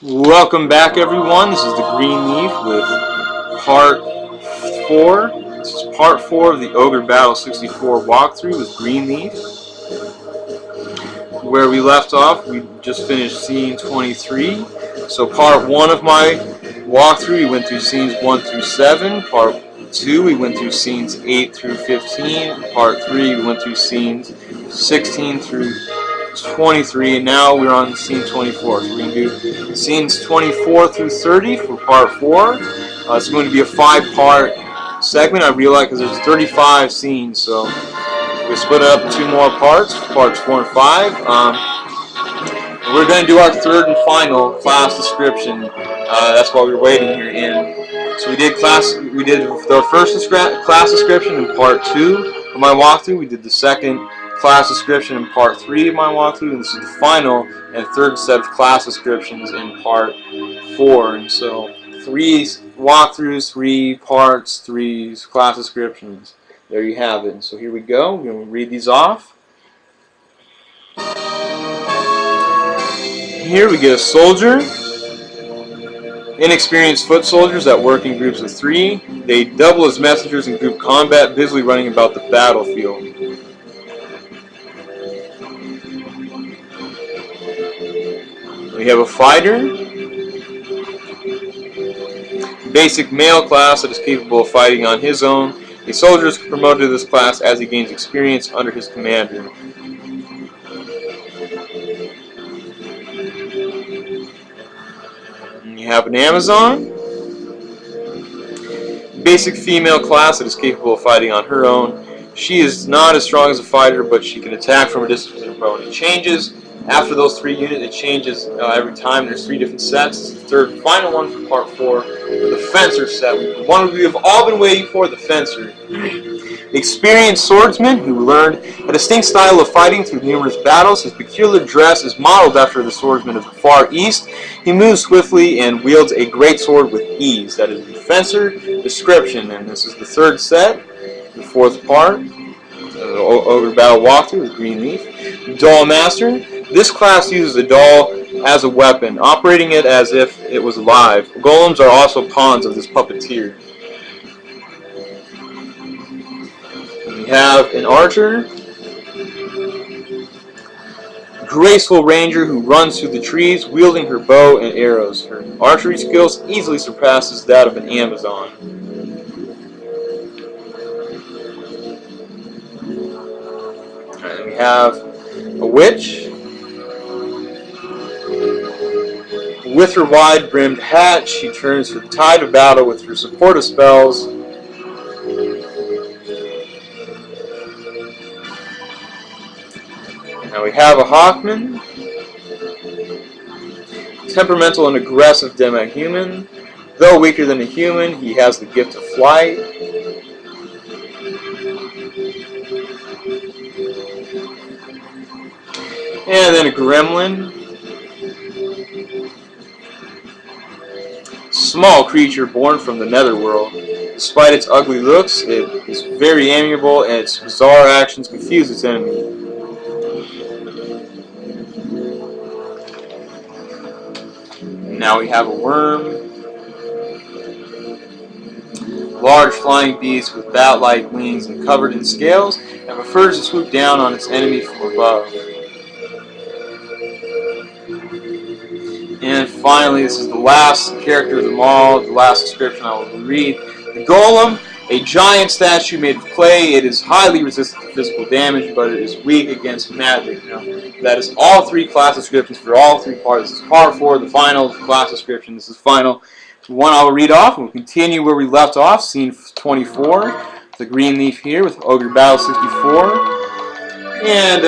Welcome back, everyone. This is the Green Leaf with part 4. This is part 4 of the Ogre Battle 64 walkthrough with Green Leaf. Where we left off, we just finished scene 23. So part 1 of my walkthrough, we went through scenes 1 through 7. Part 2, we went through scenes 8 through 15. Part 3, we went through scenes 16 through 23, and now we're on scene 24. So we're going to do scenes 24 through 30 for part 4. It's going to be a 5-part segment, I realize, because there's 35 scenes, so we split it up in 2 more parts, parts 4 and 5. We're going to do our 3rd and final class description. That's why we're waiting here in. So we did the first class description in part 2 of my walkthrough. We did the second class description in part 3 of my walkthrough, and this is the final and 3rd set of class descriptions in part 4. And so 3 walkthroughs, 3 parts, 3 class descriptions. There you have it. And so here we go. We're going to read these off. Here we get a soldier. Inexperienced foot soldiers that work in groups of 3. They double as messengers in group combat, busily running about the battlefield. We have a fighter, basic male class that is capable of fighting on his own. A soldier is promoted to this class as he gains experience under his commander. And you have an Amazon, basic female class that is capable of fighting on her own. She is not as strong as a fighter, but she can attack from a distance with her bow. And it changes. After those 3 units, it changes every time. There's 3 different sets. The 3rd and final one for part 4, the Fencer set. One we have all been waiting for, the Fencer. Experienced swordsman who learned a distinct style of fighting through numerous battles. His peculiar dress is modeled after the swordsman of the Far East. He moves swiftly and wields a great sword with ease. That is the Fencer description, and this is the 3rd set, the 4th part. Ogre Battle walkthrough with Green Leaf. Doll Master. This class uses a doll as a weapon, operating it as if it was alive. Golems are also pawns of this puppeteer. We have an archer. Graceful ranger who runs through the trees, wielding her bow and arrows. Her archery skills easily surpasses that of an Amazon. And we have a witch. With her wide-brimmed hat, she turns the tide of battle with her supportive spells. Now we have a hawkman. Temperamental and aggressive demi-human. Though weaker than a human, he has the gift of flight. And then a gremlin. Small creature born from the netherworld. Despite its ugly looks, it is very amiable, and its bizarre actions confuse its enemy. Now we have a worm. Large flying beast with bat-like wings and covered in scales, and prefers to swoop down on its enemy from above. And finally, this is the last character of them all, the last description I will read. The Golem, a giant statue made of clay. It is highly resistant to physical damage, but it is weak against magic. Now, that is all 3 class descriptions for all 3 parts. This is part 4, the final class description. This is final. One I will read off, and we'll continue where we left off, scene 24. The Green Leaf here with Ogre Battle 64. And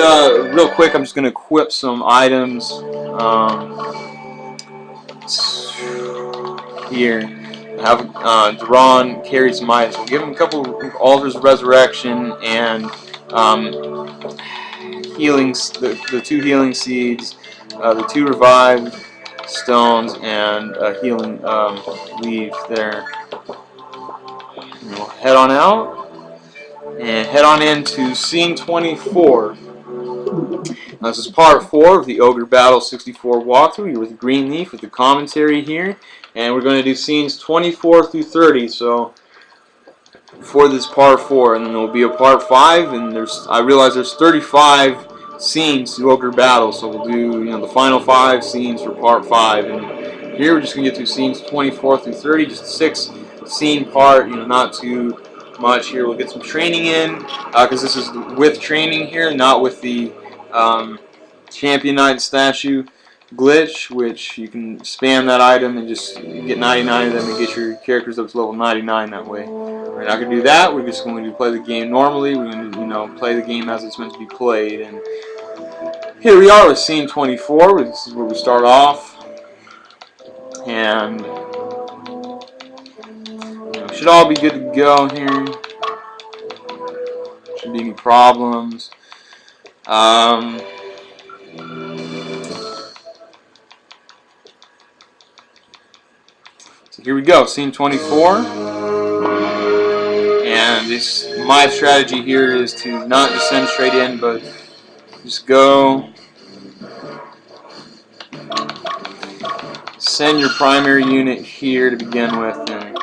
real quick, I'm just going to equip some items. Here, have Duran carry some items. We'll give him a couple of Altars of Resurrection and healings, the 2 healing seeds, the 2 revived stones, and a healing leaf there. And we'll head on out and head on into scene 24. This is part 4 of the Ogre Battle 64 walkthrough. You're with Greenleaf with the commentary here, and we're going to do scenes 24 through 30. So for this part 4, and then there will be a part 5, and I realize there's 35 scenes to Ogre Battle, so we'll do the final 5 scenes for part 5. And here we're just going to get through scenes 24 through 30, just a 6 scene part, not too much here. We'll get some training in, because this is with training here, not with the Champion Knight statue glitch, which you can spam that item and just get 99 of them and get your characters up to level 99 that way. We're not going to do that. We're just going to play the game normally. We're going to play the game as it's meant to be played. And here we are with scene 24. This is where we start off. And should all be good to go here. Shouldn't be any problems. So here we go, scene 24. And my strategy here is to not just send straight in, but just go. Send your primary unit here to begin with, and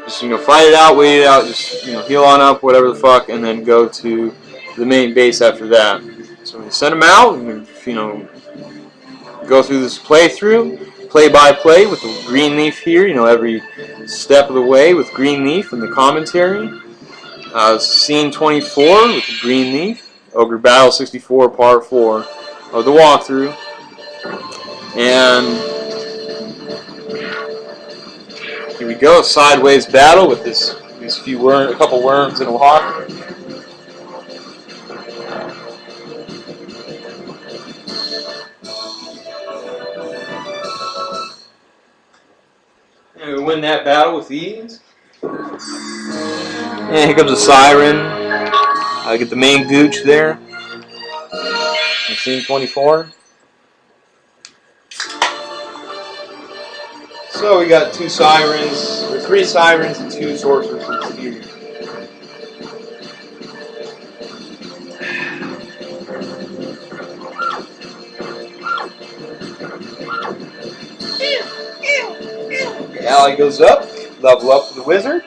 just fight it out, wait it out, just heal on up, whatever the fuck, and then go to the main base after that. So we send them out, and go through this playthrough, play by play with the Greenleaf here. Every step of the way with Greenleaf and the commentary. Scene 24 with the Greenleaf, Ogre Battle 64 Part 4 of the walkthrough, and here we go, sideways battle with these a couple worms and a hawk. And we win that battle with ease. And here comes a Siren. I get the main gooch there. In scene 24. So we got 2 Sirens, or 3 Sirens and 2 Sorceresses here. The ally goes up, level up to the wizard.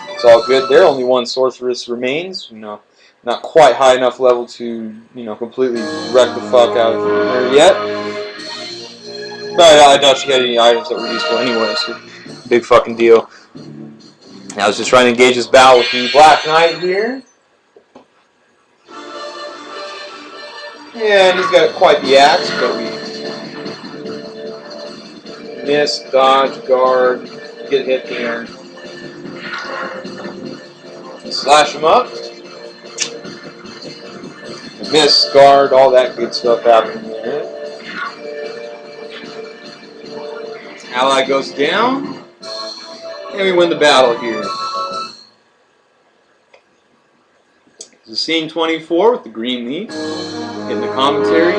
It's all good there. Only 1 sorceress remains. Not quite high enough level to completely wreck the fuck out of her yet. But I doubt she had any items that were useful anyway, so big fucking deal. I was just trying to engage this battle with the Black Knight here. And he's got quite the axe, but we miss, dodge, guard, get hit there. Slash him up. Miss, guard, all that good stuff happening there. Ally goes down, and we win the battle here. This is scene 24 with the Greenleaf in the commentary.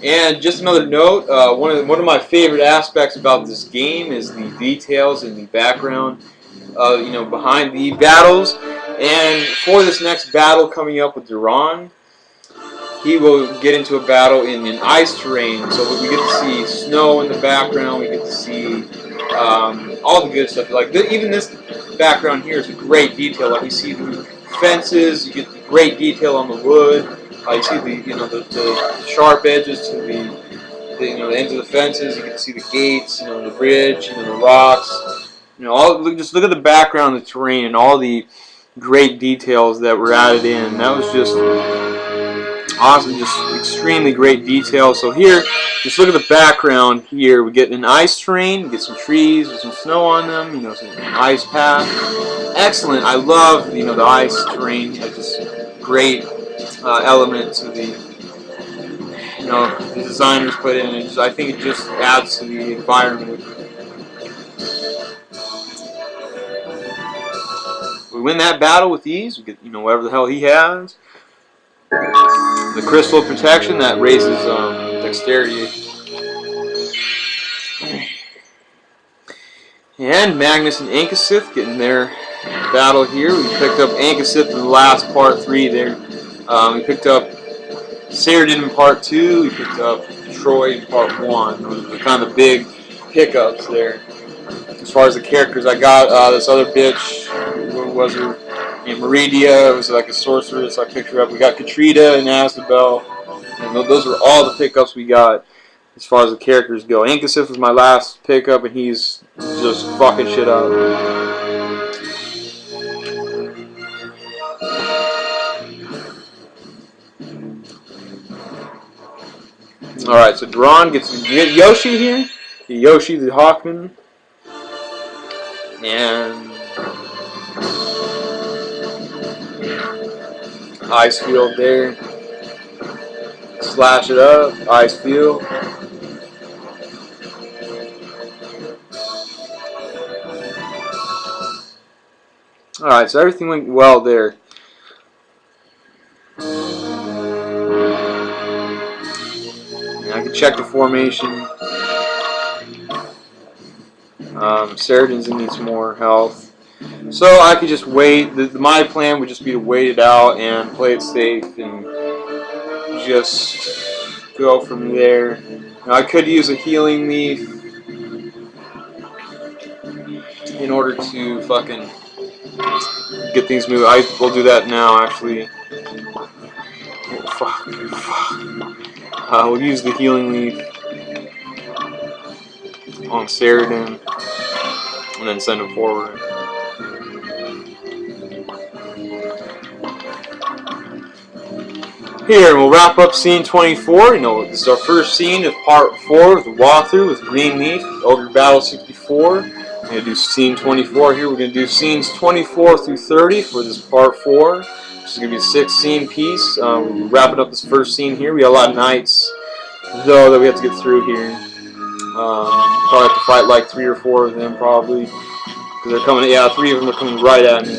And just another note, one of my favorite aspects about this game is the details and the background, behind the battles. And for this next battle coming up with Duran, he will get into a battle in an ice terrain, so we get to see snow in the background. We get to see all the good stuff. Like even this background here is a great detail. Like you see the fences, you get the great detail on the wood. You see the sharp edges to the ends of the fences. You can see the gates, the bridge, the rocks. Just look at the background of the terrain and all the great details that were added in. That was just awesome, just extremely great detail. So here, just look at the background here. We get an ice terrain, get some trees with some snow on them, some ice path. Excellent. I love, the ice terrain. It's just great element to the, the designers put in. I think it just adds to the environment. We win that battle with ease. We get, whatever the hell he has. The crystal of protection that raises dexterity. And Magnus and Ankiseth getting their battle here. We picked up Ankiseth in the last part 3 there. We picked up Saradin in part 2. We picked up Troi in part 1. Those were kind of the big pickups there. As far as the characters, I got this other bitch. What was her? Named Meridia. It was like a sorceress. I picked her up. We got Katreda and Asnabel. And those were all the pickups we got as far as the characters go. Ankiseth was my last pickup, and he's just fucking shit up. Alright, so Duran gets Yoshi here. Yoshi the Hawkman. And ice field there. Slash it up. Ice field. Alright, so everything went well there. I can check the formation. Saradin's needs more health. So I could just wait. My plan would just be to wait it out and play it safe and just go from there. Now, I could use a healing leaf in order to fucking get things moving. I will do that now, actually. Oh, fuck. We'll use the healing leaf on Saradin and then send him forward. Here, we'll wrap up scene 24. You know, this is our first scene of part 4 of the walkthrough with Green Leaf, Ogre Battle 64. We're going to do scene 24 here. We're going to do scenes 24 through 30 for this part 4. This is going to be a 6-scene piece. We're wrapping up this first scene here. We got a lot of knights, though, that we have to get through here. Probably have to fight like 3 or 4 of them, probably. Because they're coming, yeah, 3 of them are coming right at me.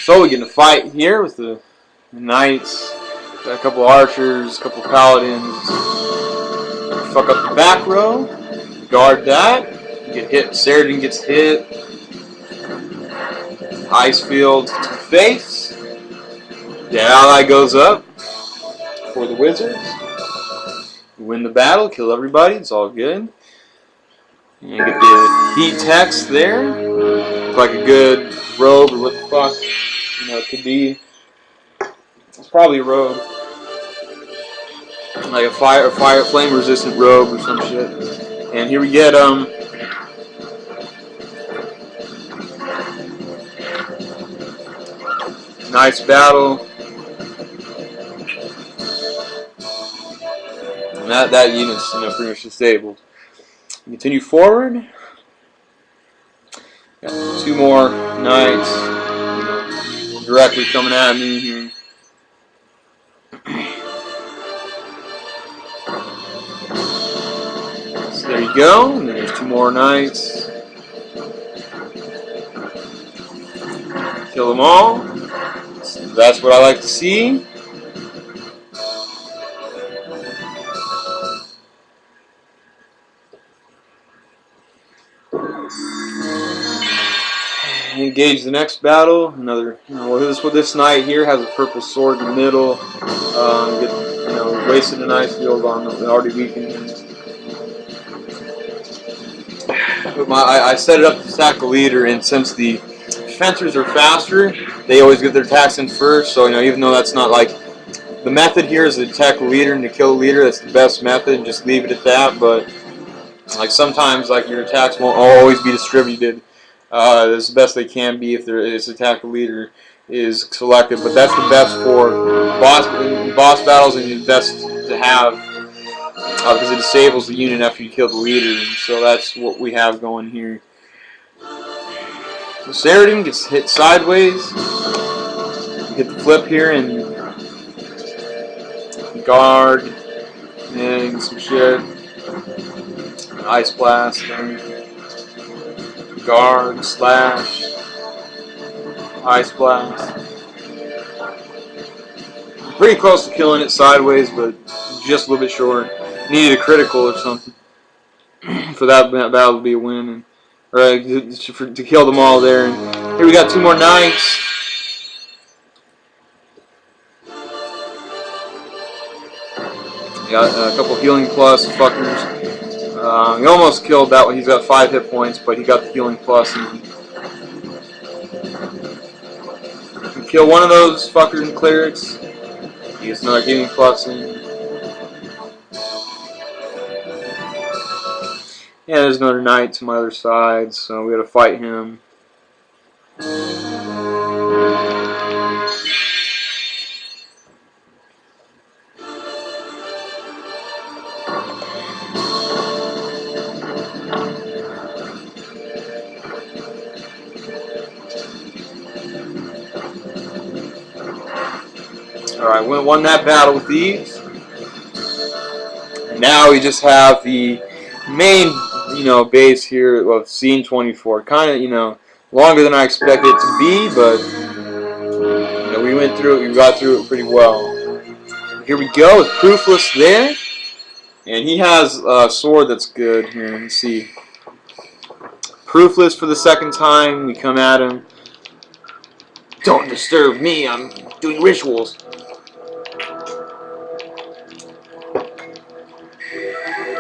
So we get in a fight here with the knights. Got a couple archers, a couple paladins. Fuck up the back row. Guard that. Get hit. Saradin gets hit. Ice field to the face. The ally goes up for the wizards. We win the battle, kill everybody, it's all good. And you get the heat text there. Look like a good robe or what the fuck, you know, it could be. It's probably a robe. Like a flame resistant robe or some shit. And here we get nice battle. And that unit's, you know, pretty much disabled. Continue forward. Got 2 more knights, you know, directly coming at me here. So there you go. And then there's 2 more knights. Kill them all. So that's what I like to see. Engage the next battle. Another, you know, this knight here has a purple sword in the middle. Get, you know, wasted an ice field on them. They already weakened him. But I set it up to attack the leader, and since the fencers are faster, they always get their attacks in first. So, you know, even though that's not like the method here is to attack the leader and to kill the leader, that's the best method, and just leave it at that. But like sometimes, like your attacks won't always be distributed. That's the best they can be if there is attack the leader is selected, but that's the best for boss battles, and the best to have because it disables the unit after you kill the leader. And so that's what we have going here. So Saradin gets hit sideways. Hit the flip here and guard and some shit. Ice blast there. Guard, slash, ice blast. Pretty close to killing it sideways, but just a little bit short. Needed a critical or something for that battle to be a win, or to kill them all there. And Here we got 2 more knights. Got a couple healing plus fuckers. He almost killed that one. He's got 5 hit points, but he got the healing plus. And kill one of those fuckers and clerics. He gets another healing plus in. Yeah, there's another knight to my other side, so we gotta fight him. Alright, we won that battle with these. Now we just have the main, base here of scene 24. Kind of, longer than I expected it to be, but we went through it. We got through it pretty well. Here we go with Proofless there, and he has a sword that's good. Here, let's see. Proofless for the second time. We come at him. Don't disturb me. I'm doing rituals.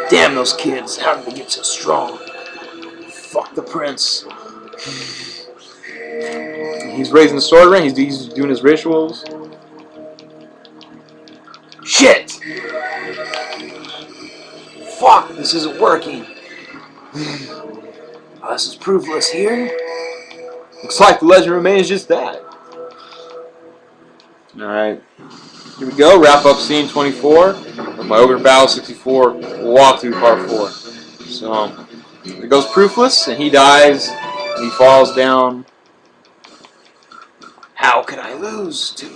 Damn those kids, how did they get so strong? Fuck the prince. He's raising the sword ring, he's doing his rituals. Shit! Fuck, this isn't working. Oh, this is Proofless here. Looks like the legend remains just that. Alright. Here we go, wrap up scene 24 of my Ogre Battle 64 walkthrough part 4. So, there goes Proofless, and he dies, and he falls down. How can I lose to?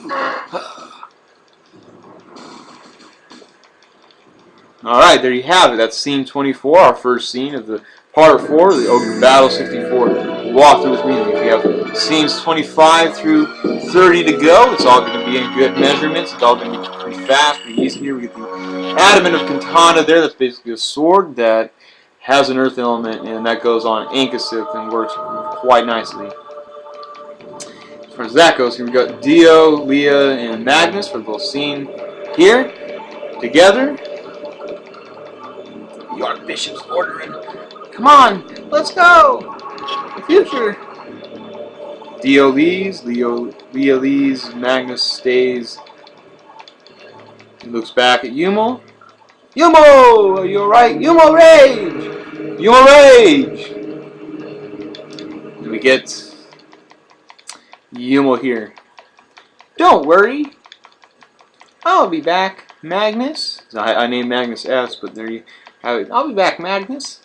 Alright, there you have it. That's scene 24, our first scene of the part 4 of the Ogre Battle 64 walkthrough with me. If you have scenes 25 through 30 to go, it's all going to be in good measurements. It's all going to be pretty fast, pretty easy here. We get the Adamant of Katana there. That's basically a sword that has an earth element, and that goes on Ankiseth and works quite nicely. As far as that goes, here we got Dio, Leah, and Magnus for the little scene here together. The Archbishop's ordering. Come on, let's go! The future! Dio leaves, Leah leaves, Magnus stays. He looks back at Yumo. Yumo! Are you alright? Yumo rage! Yumo rage! And we get Yumo here. Don't worry. I'll be back, Magnus. I named Magnus S, but there you have it. I'll be back, Magnus.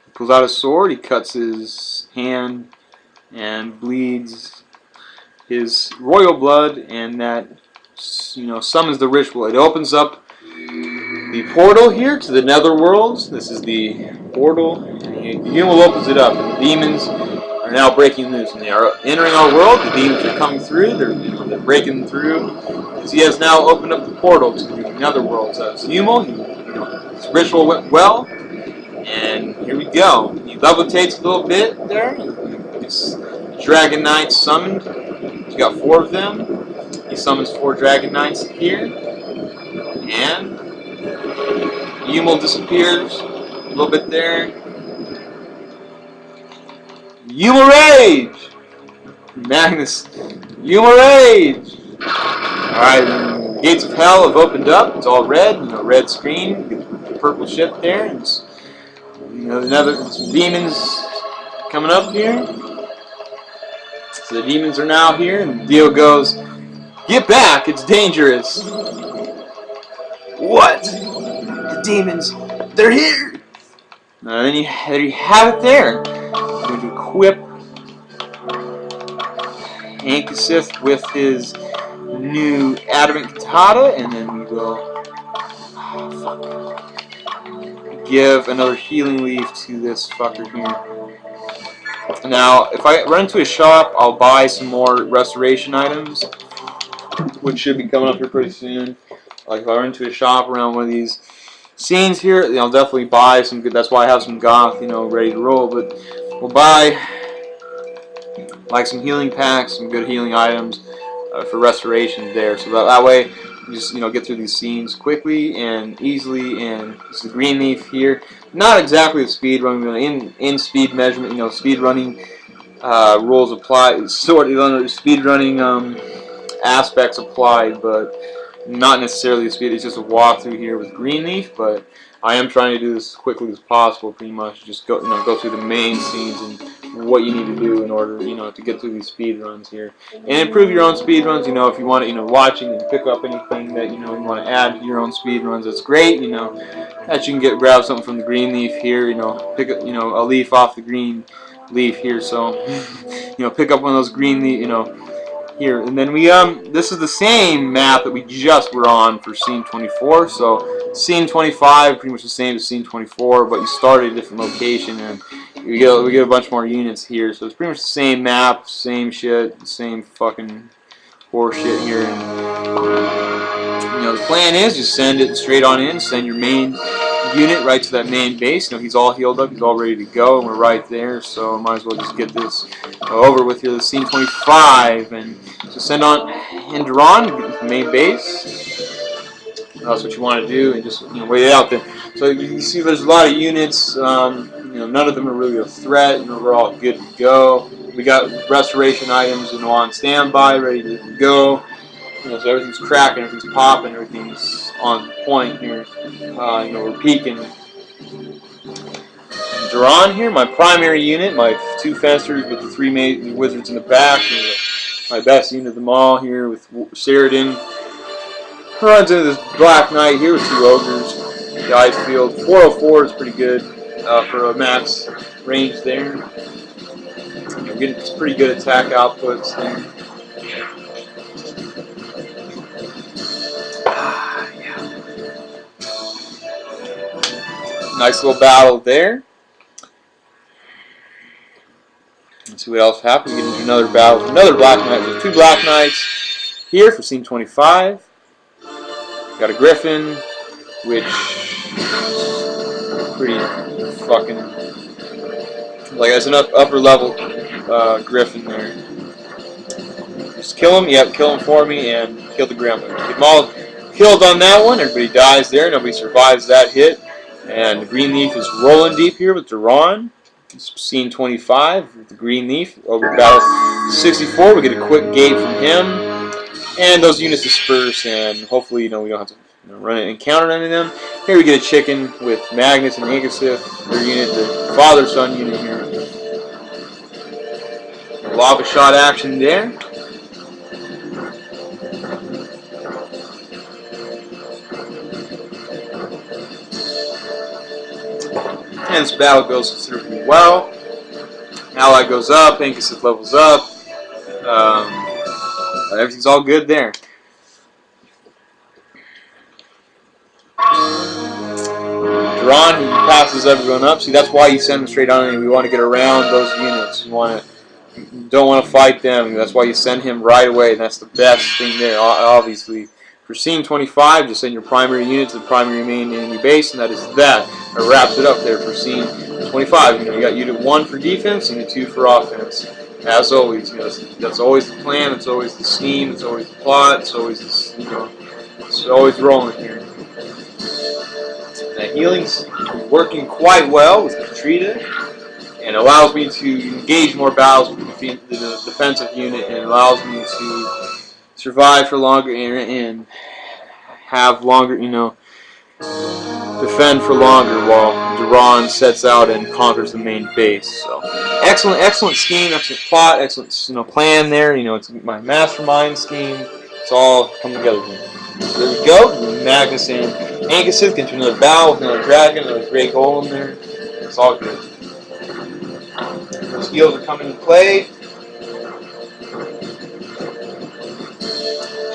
He pulls out a sword, he cuts his hand and bleeds his royal blood, and that summons the ritual. It opens up the portal here to the netherworlds. This is the portal, and Yuma opens it up, and the demons are now breaking loose, and they are entering our world. The demons are coming through. They're breaking through. As he has now opened up the portal to the netherworlds. As Yuma, his ritual went well. And here we go. He levitates a little bit there. This Dragon Knights summoned. He's got 4 of them. He summons 4 Dragon Knights here. And Yumel disappears a little bit there. Yumel Rage! Magnus, Yumel Rage! Alright, the gates of hell have opened up. It's all red, red screen. The purple ship there. It's, another demons coming up here. So the demons are now here, and Dio goes, "Get back! It's dangerous." What? The demons? They're here. There you have it. There. I'm going to equip Ankiseth with his new Adamant Katana, and then we will give another healing leaf to this fucker here. Now, if I run into a shop, I'll buy some more restoration items, which should be coming up here pretty soon. Like if I run into a shop around one of these Scenes here, you know, definitely buy some good. That's why I have some goth, you know, ready to roll. But we'll buy like some healing packs, some good healing items for restoration there. So that way, you just, you know, get through these scenes quickly and easily. And it's the green leaf here. Not exactly the speed running, but in speed measurement, you know, speed running rules apply. Sort of speed running aspects applied, but not necessarily the speed. It's just a walkthrough here with Greenleaf, but I am trying to do this as quickly as possible. Pretty much, just go, you know, go through the main scenes and what you need to do in order, you know, to get through these speed runs here and improve your own speed runs. You know, if you want to, you know, watching and pick up anything that, you know, you want to add to your own speed runs, that's great. You know, that you can grab something from the Greenleaf here. You know, pick up, you know, a leaf off the green leaf here. So, you know, pick up one of those green leaf, you know. Here, and then we this is the same map that we just were on for scene 24. So scene 25 pretty much the same as scene 24, but you start at a different location, and we get a bunch more units here. So it's pretty much the same map, same shit, same fucking horse shit here. And you know, the plan is just send it straight on in, send your main unit right to that main base. You know, he's all healed up, he's all ready to go, and we're right there, so might as well just get this over with here. The scene 25, and so send on Indron, the main base. That's what you want to do, and just, you know, wait it out there. So you can see there's a lot of units. You know, none of them are really a threat. You know, we're all good to go. We got restoration items, you know, on standby, ready to go. You know, so everything's cracking, everything's popping, everything's on point here. You know, we're peaking. Duran here, my primary unit, my two fencers with the three wizards in the back. My best unit of them all here with Saradin. Runs into this Black Knight here with two Ogres. The ice field. 404 is pretty good for a max range there. You're getting some pretty good attack outputs there. Nice little battle there. Let's see what else happened. We get into another battle. Another Black Knight. There's two Black Knights here for scene 25. Got a Griffin, which is pretty fucking, like, that's an upper level Griffin there. Just kill him. Yep, kill him for me and kill the Gremlin. Get them all killed on that one. Everybody dies there. Nobody survives that hit. And the Green Leaf is rolling deep here with Duran. Scene 25 with the Green Leaf. Over battle 64. We get a quick gate from him. And those units disperse, and hopefully, you know, we don't have to, you know, run an encounter any of them. Here we get a chicken with Magnus and Ankiseth. Their unit, the father-son unit here. A lava shot action there. And this battle goes considerably well. Ally goes up, Ankiseth levels up. Everything's all good there. Duran, he passes everyone up. See, that's why you send them straight on in. We want to get around those units. You don't want to fight them. That's why you send him right away. And that's the best thing there, obviously. For scene 25, just send your primary unit to the primary main enemy base, and that is that. That wraps it up there for scene 25. You know, you got unit 1 for defense, unit 2 for offense. As always, you know, that's always the plan. It's always the scheme. It's always the plot. It's always, you know, it's always rolling here. The healing's working quite well with Katreda, and allows me to engage more battles with the defensive unit, and allows me to survive for longer and have longer, you know, defend for longer while Duran sets out and conquers the main base. So excellent scheme, excellent plot, excellent, you know, plan there. You know, it's my mastermind scheme. It's all come together here. So there we go. Magnus and Ankiseth get into another battle with another dragon, another great hole in there. It's all good. Those heals are coming into play.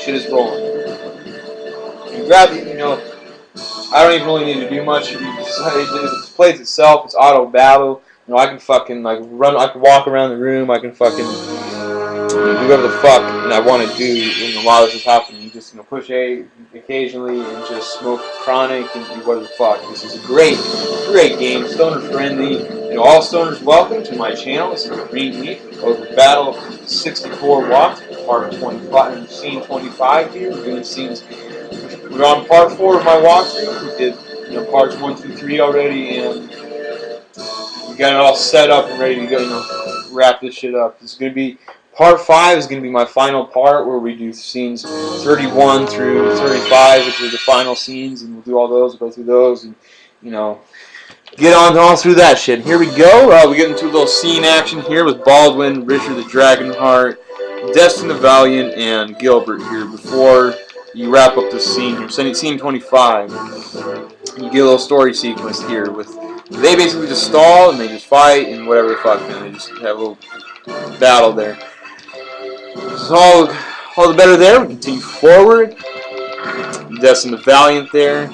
Shit is rolling. You grab it, you know, I don't even really need to do much. If it plays itself, it's auto battle. You know, I can fucking, like, run, I can walk around the room, I can fucking do whatever the fuck and I want to do while this is happening. Just push A occasionally and just smoke chronic and do whatever the fuck. This is a great game, stoner friendly. All stoners welcome to my channel. This is Green Leaf Ogre Battle 64 Walk, part 25, scene 25 here. We're doing scenes. We're on part 4 of my walkthrough. We did parts 1 through 3 already, and we got it all set up and ready to go. Wrap this shit up. This is gonna be part 5 is gonna be my final part where we do scenes 31 through 35, which are the final scenes, and we'll do all those, go through those, and get on all through that shit. Here we go. We get into a little scene action here with Baldwin, Richard the Dragonheart, Destin the Valiant, and Gilbert here before you wrap up this scene here. Scene 25. You get a little story sequence here with they basically just stall and they just fight and whatever the fuck, and they just have a little battle there. So all the better there. We continue forward. Destin the Valiant there.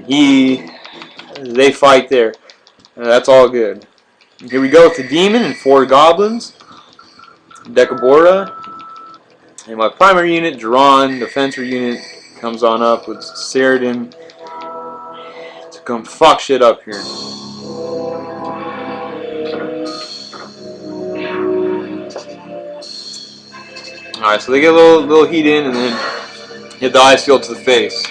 They fight there. That's all good. Here we go with the demon and 4 goblins. Decabora. And my primary unit, Duran, the fencer unit, comes on up with Saradin to come fuck shit up here. Alright, so they get a little heat in and then hit the ice field to the face.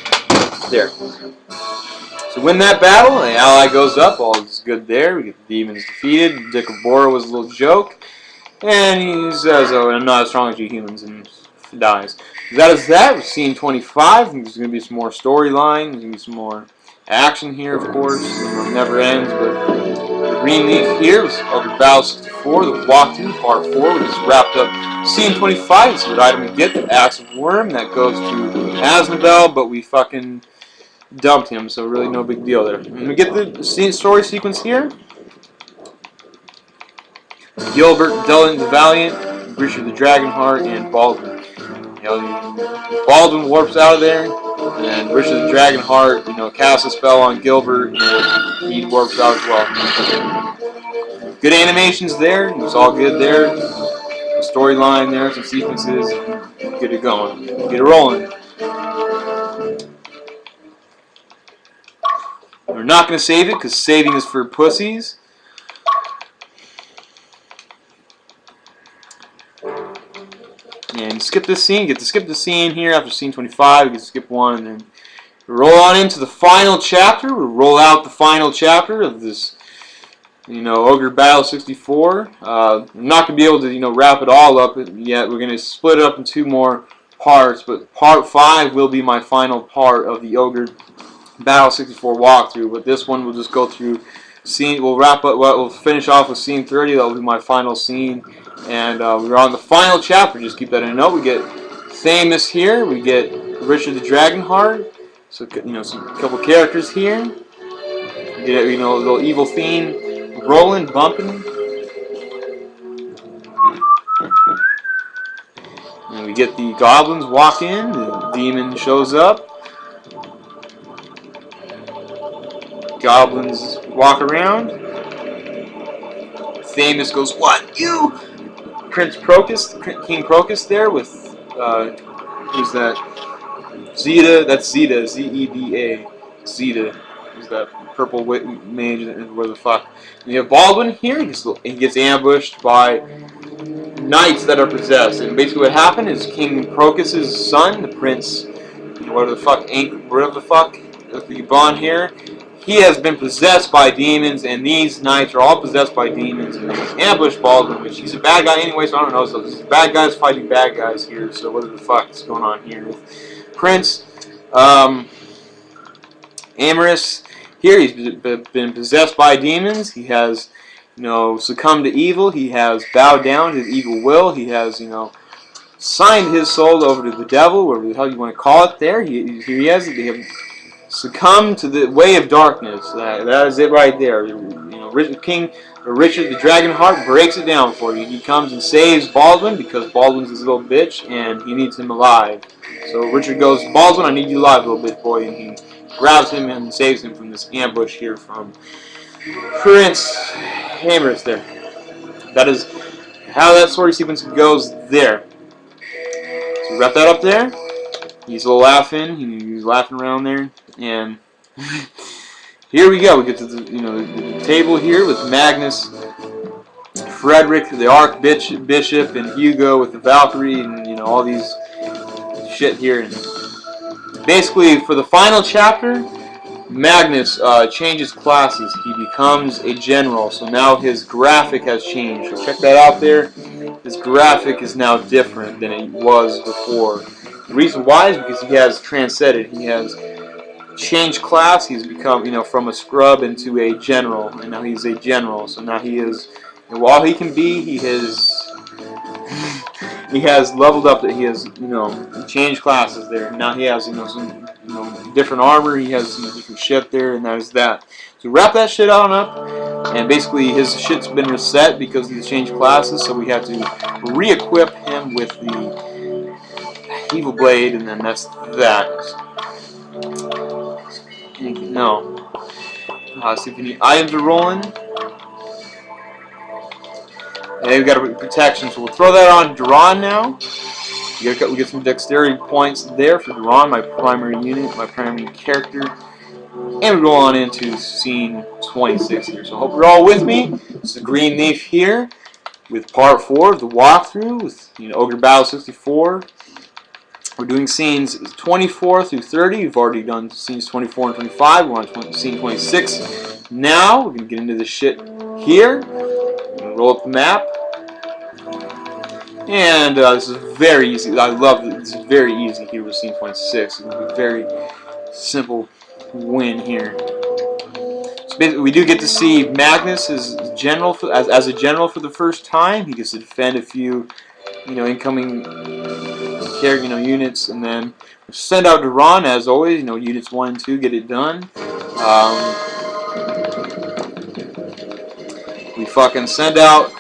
There. So win that battle, the ally goes up, all is good there. We get the demons defeated. Decabora was a little joke. And he says, oh, I'm not as strong as you humans, and dies. That is that. Scene 25. There's going to be some more storyline. There's going to be some more action here, of course. It never ends, but the green leaf here was Ogre Battle 64, the walkthrough, part 4, which is wrapped up. Scene 25 is what item we get, the Axe of Worm. That goes to Asnabel, but we fucking dumped him, so really no big deal there. And we get the story sequence here. Gilbert, Dylan the Valiant, Richard the Dragonheart, and Baldwin. Baldwin warps out of there, and Richard the Dragonheart, casts a spell on Gilbert, and he warps out as well. Good animations there. It was all good there. Storyline there, some sequences. Get it going. Get it rolling. We're not going to save it because saving is for pussies. And skip this scene. Get to skip the scene here after scene 25. You get to skip one and then roll on into the final chapter. We'll roll out the final chapter of this, Ogre Battle 64. I'm not going to be able to, wrap it all up yet. We're going to split it up in 2 more parts, but part 5 will be my final part of the Ogre Battle 64 walkthrough. But this one we'll just go through scene. We'll wrap up. We'll finish off with scene 30. That'll be my final scene. And we're on the final chapter. Just keep that in note. We get Thamus here. We get Richard the Dragonheart. So some couple characters here. We get a little evil theme rolling, bumping. And we get the goblins walk in. The demon shows up. Goblins walk around. Thamus goes, "What? You?" Prince Procus, King Procus there with, who's that? Zeta, that's Zeta, Z-E-D-A. Zeta is that purple mage, where the fuck. And you have Baldwin here, he gets ambushed by knights that are possessed. And basically what happened is King Procus's son, the prince, whatever the fuck, the bond here, he has been possessed by demons, and these knights are all possessed by demons, and they ambush Baldwin, which he's a bad guy anyway, so I don't know, so this is bad guys fighting bad guys here, so what the fuck is going on here with Prince Amorous? Here he's been possessed by demons, he has, succumbed to evil, he has bowed down to the evil will, he has, signed his soul over to the devil, whatever the hell you want to call it there, here he has it, they have succumb to the way of darkness. That is it right there. King Richard the Dragonheart breaks it down for you. He comes and saves Baldwin because Baldwin's this little bitch and he needs him alive. So Richard goes, "Baldwin, I need you alive, little bitch boy," and he grabs him and saves him from this ambush here from Prince Hammers there. That is how that story sequence goes there. So we wrap that up there. He's a little laughing. He's laughing around there, and here we go. We get to the table here with Magnus, Frederick, the Archbishop, and Hugo with the Valkyrie, and all these shit here. And basically, for the final chapter, Magnus changes classes. He becomes a general, so now his graphic has changed. So check that out there. His graphic is now different than it was before. The reason why is because he has transcended. He has changed class. He's become, from a scrub into a general, and now he's a general. So now he is, and while he can be, he has leveled up. That he has, changed classes there. Now he has, some, different armor. He has some different shit there, and that is that. So wrap that shit on up, and basically his shit's been reset because he's changed classes. So we have to re-equip him with the Evil Blade, and then that's that. No. See if any items are rolling. And we've got a protection, so we'll throw that on Duran now. We get some dexterity points there for Duran, my primary unit, my primary character. And we roll on into scene 26 here. So I hope you're all with me. It's the Green Leaf here with part 4 of the walkthrough with Ogre Battle 64. We're doing scenes 24 through 30. We've already done scenes 24 and 25. We're on scene 26. Now we're going to get into this shit here. We're going to roll up the map. And this is very easy. I love it. This is very easy here with scene 26. It's going to be a very simple win here. So basically, we do get to see Magnus as general as a general for the first time. He gets to defend a few, incoming units, and then send out Duran as always. Units 1 and 2 get it done. We fucking send out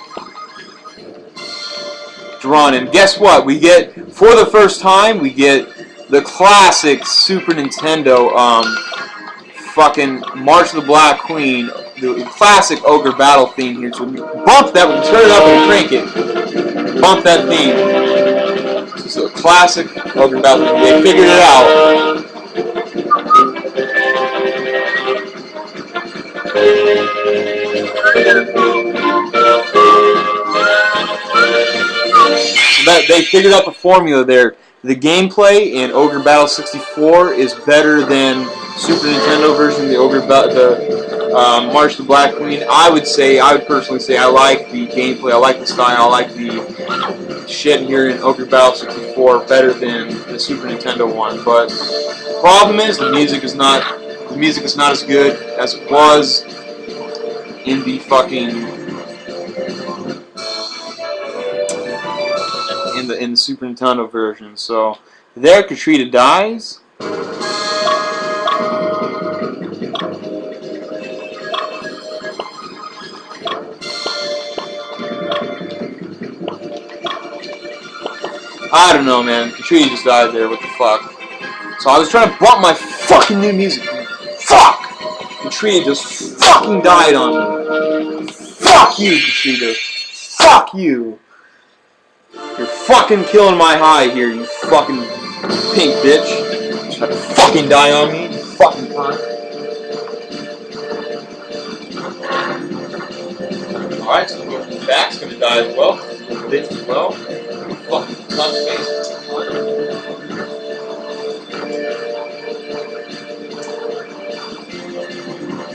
Duran, and guess what? We get, for the first time, we get the classic Super Nintendo fucking March of the Black Queen, the classic Ogre Battle theme here. So we bump that, we can turn it up and crank it. Bump that theme. This is a classic Ogre Battle theme. They figured it out. They figured out the formula there. The gameplay in Ogre Battle 64 is better than Super Nintendo version of the March of the Black Queen. I would personally say I like the gameplay, I like the style, I like the shit here in Ogre Battle 64 better than the Super Nintendo one. But the problem is the music is not as good as it was in the fucking in the Super Nintendo version. So there, Katreda dies. I don't know, man. Katreda just died there. What the fuck? So I was trying to bump my fucking new music. Fuck! Katreda just fucking died on me. Fuck you, Katreda. Fuck you. You're fucking killing my high here, you fucking pink bitch. Just have to fucking die on me, you fucking cunt. Alright, so the back's gonna die as well. Bitch as well. Fucking cunt face.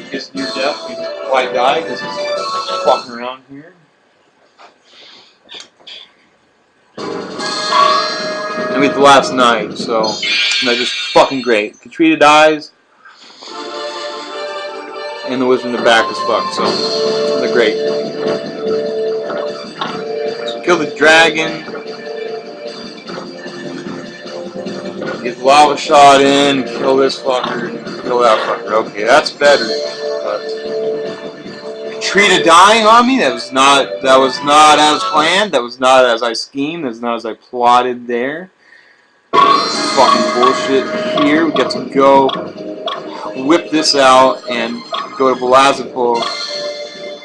His near death, he's quite died because he's fucking around here. And we had the last night, so that's just fucking great. Katreda dies, and the wizard in the back is fucked, so they're great. So kill the dragon, get the lava shot in, kill this fucker, kill that fucker. Okay, that's better. But Katreda dying on me, that was not as planned, that was not as I schemed, that was not as I plotted there. Fucking bullshit here. We get to go whip this out and go to Belazapur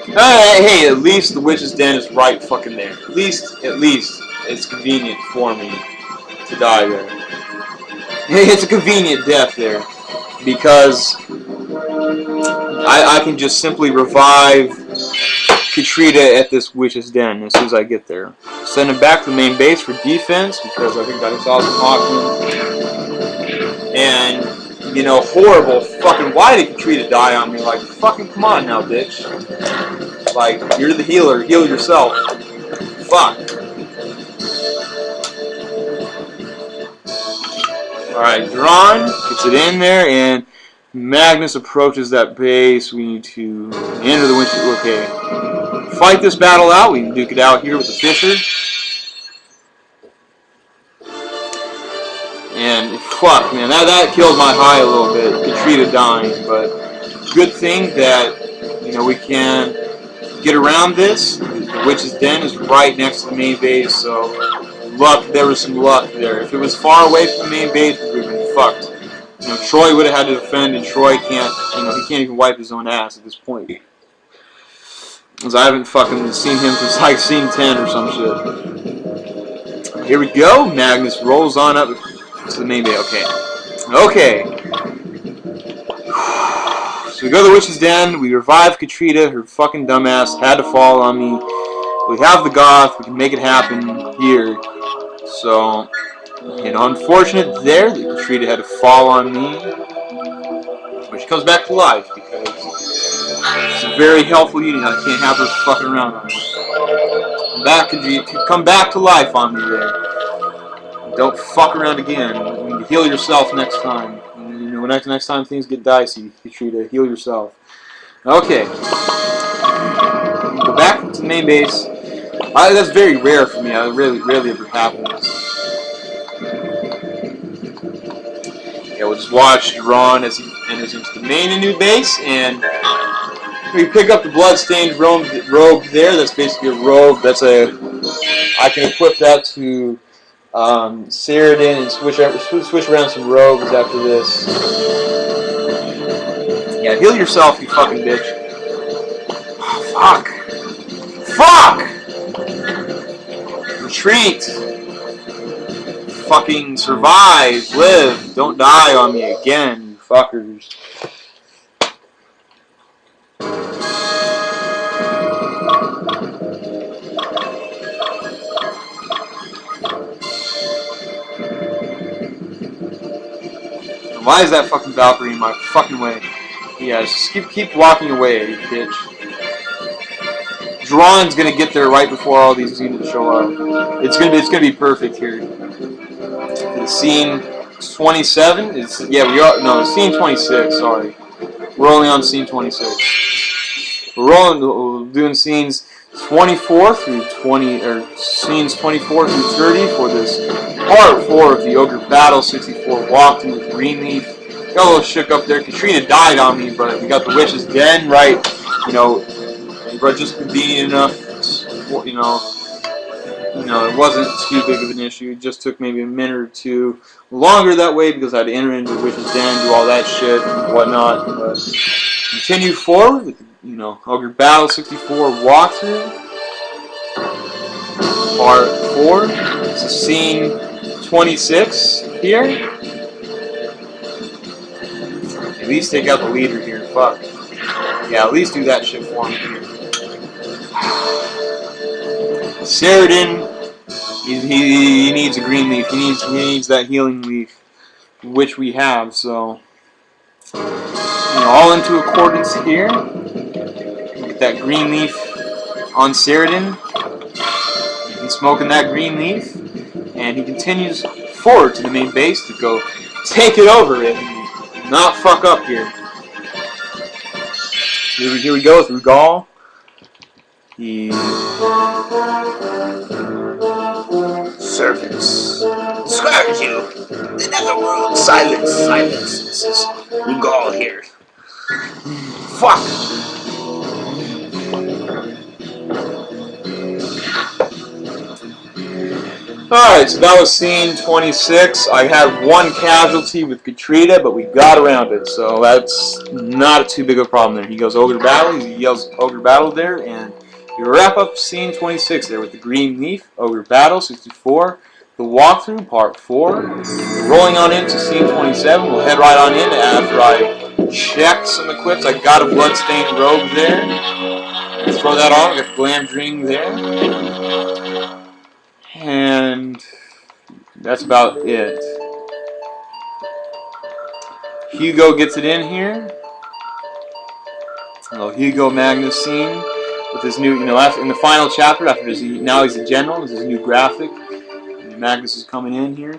Hey, at least the witch's den is right fucking there. At least, it's convenient for me to die there. It's a convenient death there. Because I can just simply revive Katreda at this witch's den as soon as I get there. Send him back to the main base for defense because I think I saw some Hawkman. And, you know, horrible fucking, why did Katreda die on me? Like, fucking come on now, bitch. Like, you're the healer, heal yourself. Fuck. Alright, Drawn gets it in there, and Magnus approaches that base. We need to enter the winter. Okay. Fight this battle out. We can duke it out here with the Fisher. And fuck, man, that killed my high a little bit. Katreda dying, but good thing that, you know, we can get around this. The witch's den is right next to the main base, so there was some luck there. If it was far away from the main base, we would have been fucked. You know, Troi would have had to defend, and Troi can't, you know, he can't even wipe his own ass at this point. Because I haven't fucking seen him since like scene 10 or some shit. Here we go. Magnus rolls on up to the main base. Okay. So we go to the witch's den. We revive Katreda. Her fucking dumbass had to fall on me. We have the goth. We can make it happen here. So, you know, unfortunate there that Katreda had to fall on me. But she comes back to life because she's a very helpful unit. I can't have her fucking around on me. Come back to life on me there. Don't fuck around again. You need to heal yourself next time. You know, next time things get dicey, Katreda, heal yourself. Okay. Go back to the main base. That's very rare for me. I rarely ever happens. Yeah, we'll just watch Ron as he enters into the main and new base, and we pick up the bloodstained robe there. That's basically a robe. I can equip that to Saradin and switch around some robes after this. Yeah, heal yourself, you fucking bitch. Oh, fuck! Retreat! Fucking survive, live, don't die on me again, you fuckers. Why is that fucking Valkyrie in my fucking way? Yeah, just keep walking away, you bitch. Drawn's gonna get there right before all these units show up. It's gonna be perfect here. The scene 27 is scene 26. Sorry, we're only on scene 26. We're doing scenes 24 through 20 or scenes 24 through 30 for this part 4 of the Ogre Battle 64 walkthrough with Greenleaf. Got a little shook up there. Katreda died on me, but we got the witch's den right. You know, just convenient enough. You know, it wasn't too big of an issue. It just took maybe a minute or two longer that way because I had to enter into the witch's den, do all that shit and whatnot. But continue forward with, you know, Ogre Battle 64 walkthrough. Part 4. This is scene 26 here. At least take out the leader here. Fuck. Yeah, at least do that shit for me here. Saradin, he needs a green leaf. He needs that healing leaf, which we have. So, you know, all into accordance here. Get that green leaf on Saradin. He's smoking that green leaf, and he continues forward to the main base to go take it over and not fuck up here. Here we go with Rugal. Servants, scourge you! The netherworld! Silence! This is Rugal here. Fuck! Alright, so that was scene 26. I had one casualty with Katreda, but we got around it, so that's not too big of a problem there. He goes Ogre Battle, he yells Ogre Battle there, and we wrap up scene 26 there with the Green Leaf, Ogre Battle 64, the walkthrough, part 4. Rolling on into scene 27, we'll head right on in after I check some equips. I got a bloodstained robe there. Throw that on, got the glam ring there. And that's about it. Hugo gets it in here. A little Hugo Magnus scene with his new, after, in the final chapter, after his, now he's a general, this is his new graphic. And Magnus is coming in here.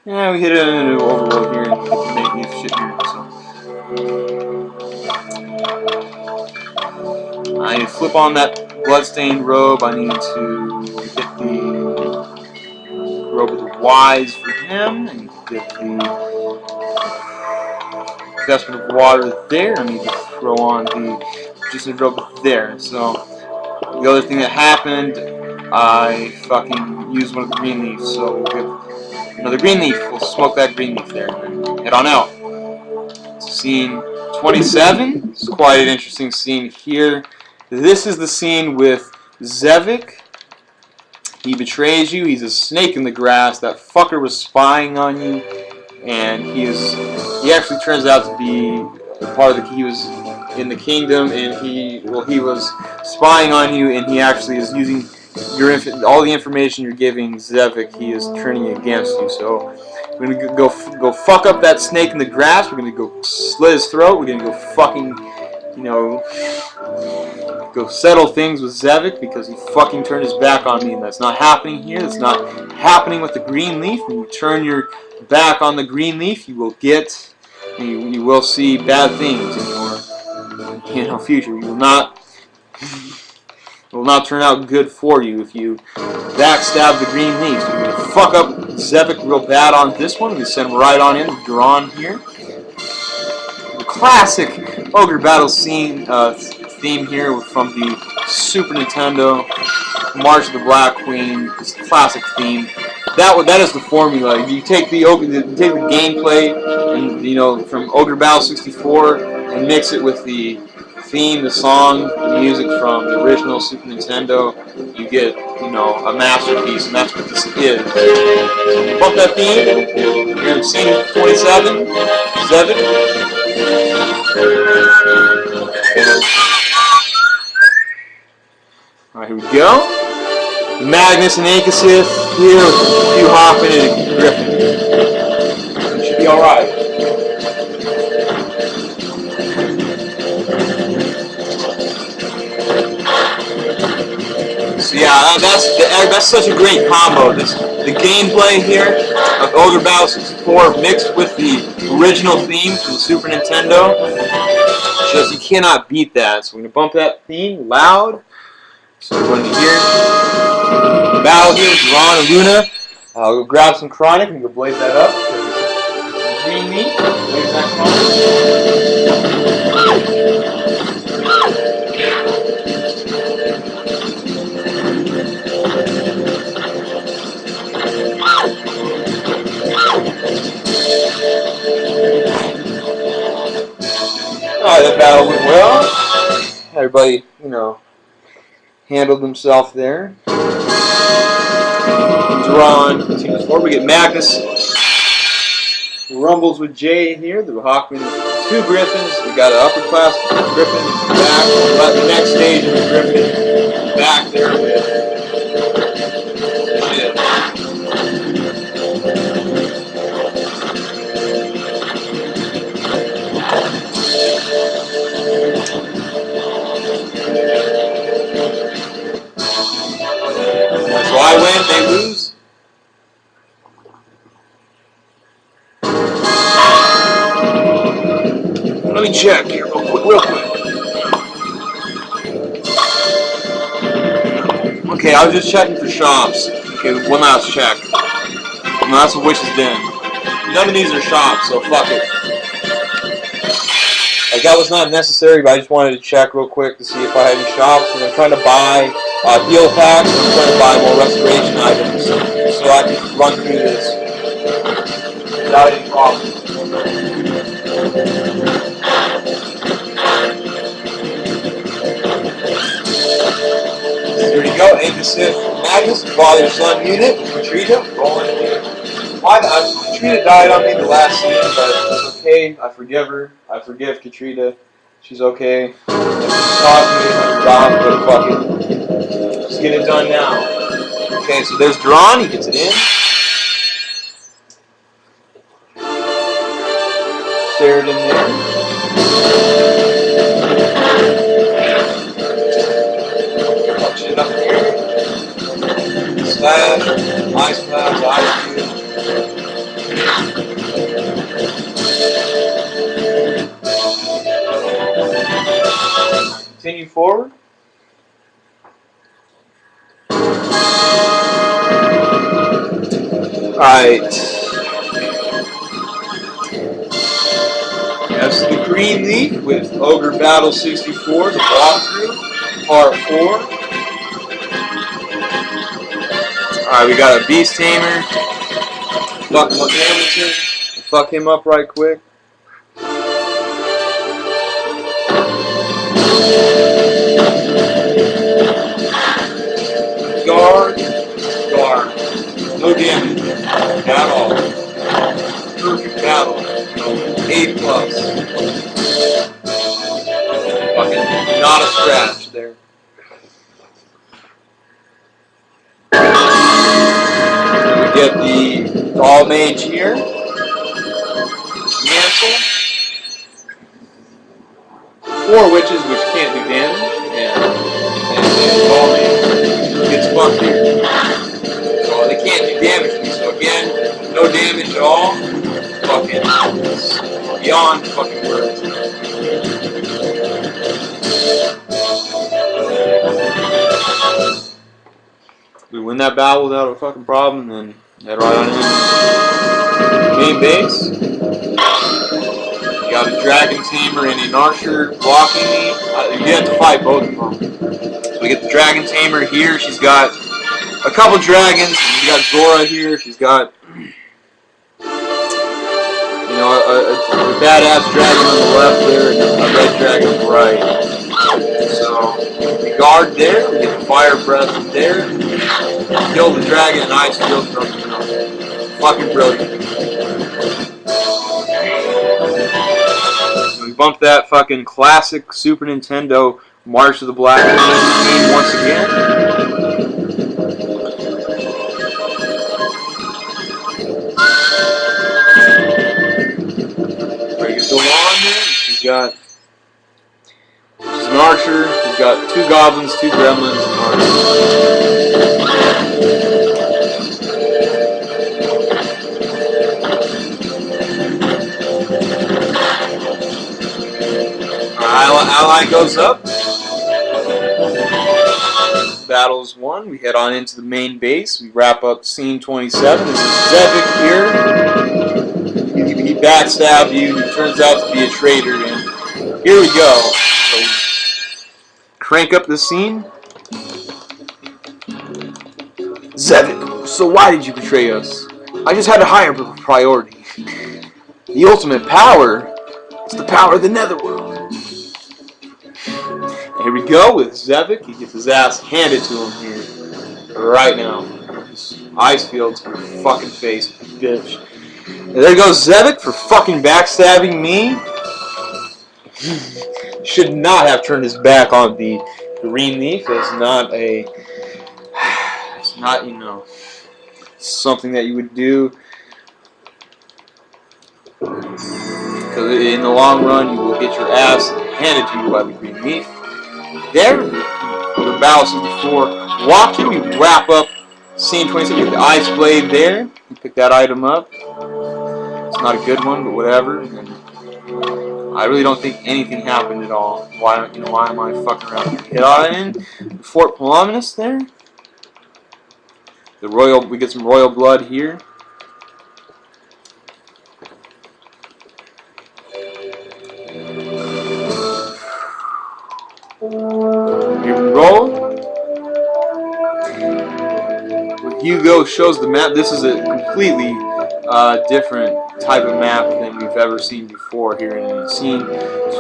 Yeah, we hit an overload here and make new shit here. So I need to flip on that bloodstained robe. I need to get the robe with the Y's for him. I need to get the investment of water there. I need to throw on the just a robe there. So the other thing that happened, I fucking used one of the green leaves. So we'll get another green leaf. We'll smoke that green leaf there and then head on out. Scene 27. It's quite an interesting scene here. This is the scene with Xevec. He betrays you. He's a snake in the grass. That fucker was spying on you, and he actually turns out to be part of the. He was in the kingdom, and he was spying on you, and he actually is using all the information you're giving Xevec. He is turning against you. So we're gonna go fuck up that snake in the grass. We're gonna go slit his throat. We're gonna go fucking, go settle things with Xevec because he fucking turned his back on me, and that's not happening here. That's not happening with the green leaf. When you turn your back on the green leaf, you will get, you will see bad things in your future. You will not. It will not turn out good for you if you backstab the green leaf. So we're going to fuck up Xevec real bad on this one. We send him right on in, drawn here. The classic Ogre Battle scene theme here from the Super Nintendo, March of the Black Queen. It's a classic theme. That is the formula. You take the gameplay and from Ogre Battle 64 and mix it with the theme, the song, the music from the original Super Nintendo, you get, a masterpiece, and that's what this is. So bump that theme. You're in scene 27, Xevec. Alright, here we go. Magnus and Ankiseth here with Hugh Hoffman and Griffin. It should be alright. So yeah, that's such a great combo. The gameplay here of Ogre Battle 64 mixed with the original theme from the Super Nintendo, just you cannot beat that. So we're gonna bump that theme loud. So we're going to hear the battle here with Ron and Luna. I'll go grab some chronic and go blaze that up. Green meat, blaze that Alright, that battle went well. Everybody, handled himself there. Drawn continues forward. We get Magnus rumbles with Jay here. The Hawkman with 2 Griffins. We got an upper class Griffin back. But the next stage of the Griffin back there with shit. So I win, they lose. Let me check here real quick. Okay, I was just checking for shops. Okay, one last check. And that's a Wish's Den. None of these are shops, so fuck it. I Like, that was not necessary, but I just wanted to check real quick to see if I had any shops, because I'm trying to buy heal packs, and I'm trying to buy more restoration items, so I can run through this without any problem. There you go, Ankiseth Magnus, father's son unit, Katreda, rolling in. Katreda died on me the last scene, but it's okay. I forgive her. I forgive Katreda. She's okay. It cost me $800, but fuck it. Just get it done now. Okay, so there's Drawn. He gets it in. Saradin there. Punch it up here. Slash. Ice Blast. Ice Cube. Continue forward. Alright. That's the Green Leaf with Ogre Battle 64, the walkthrough, part 4. Alright, we got a Beast Tamer. Fuck Hamilton. Fuck him up right quick. Guard. No damage at all. Perfect battle. A+. Fucking not a scratch there. We get the Doll Mage here. Cancel. 4 witches which can't do damage. And Doll Mage gets fucked here. So they can't do damage to me. So again, no damage at all. Fucking beyond fucking words. We win that battle without a fucking problem, and then head right on in. Main base. You got a Dragon Tamer and an Archer blocking me. You have to fight both of them. So we get the Dragon Tamer here. She's got a couple dragons. We got Zora here. She's got, you know, a badass dragon on the left there and a red dragon on the right. So we guard there. We get the fire breath there. Kill the dragon and ice field from, you know, fucking brilliant. We bump that fucking classic Super Nintendo March of the Black theme once again. Ready to go on there. She's an archer. She's got 2 goblins, 2 gremlins, and archers. Ally goes up. Battle's won. We head on into the main base. We wrap up scene 27. This is Xevec here. He backstabbed you. He turns out to be a traitor. And here we go. So crank up the scene. Xevec, so why did you betray us? I just had a higher priority. The ultimate power is the power of the Netherworld. Here we go with Xevec. He gets his ass handed to him here. Right now. Ice field to your fucking face, bitch. And there goes Xevec for fucking backstabbing me. Should not have turned his back on the Green Leaf. It's not, you know, something that you would do. Because in the long run, you will get your ass handed to you by the Green Leaf. There, the battle scene before walkthrough, we wrap up scene 27 with the ice blade there. You pick that item up. It's not a good one, but whatever. And I really don't think anything happened at all. Why am I fucking around? Hit on in Fort Palominus there. We get some royal blood here. Here we roll. Hugo shows the map. This is a completely different type of map than we've ever seen before here in scene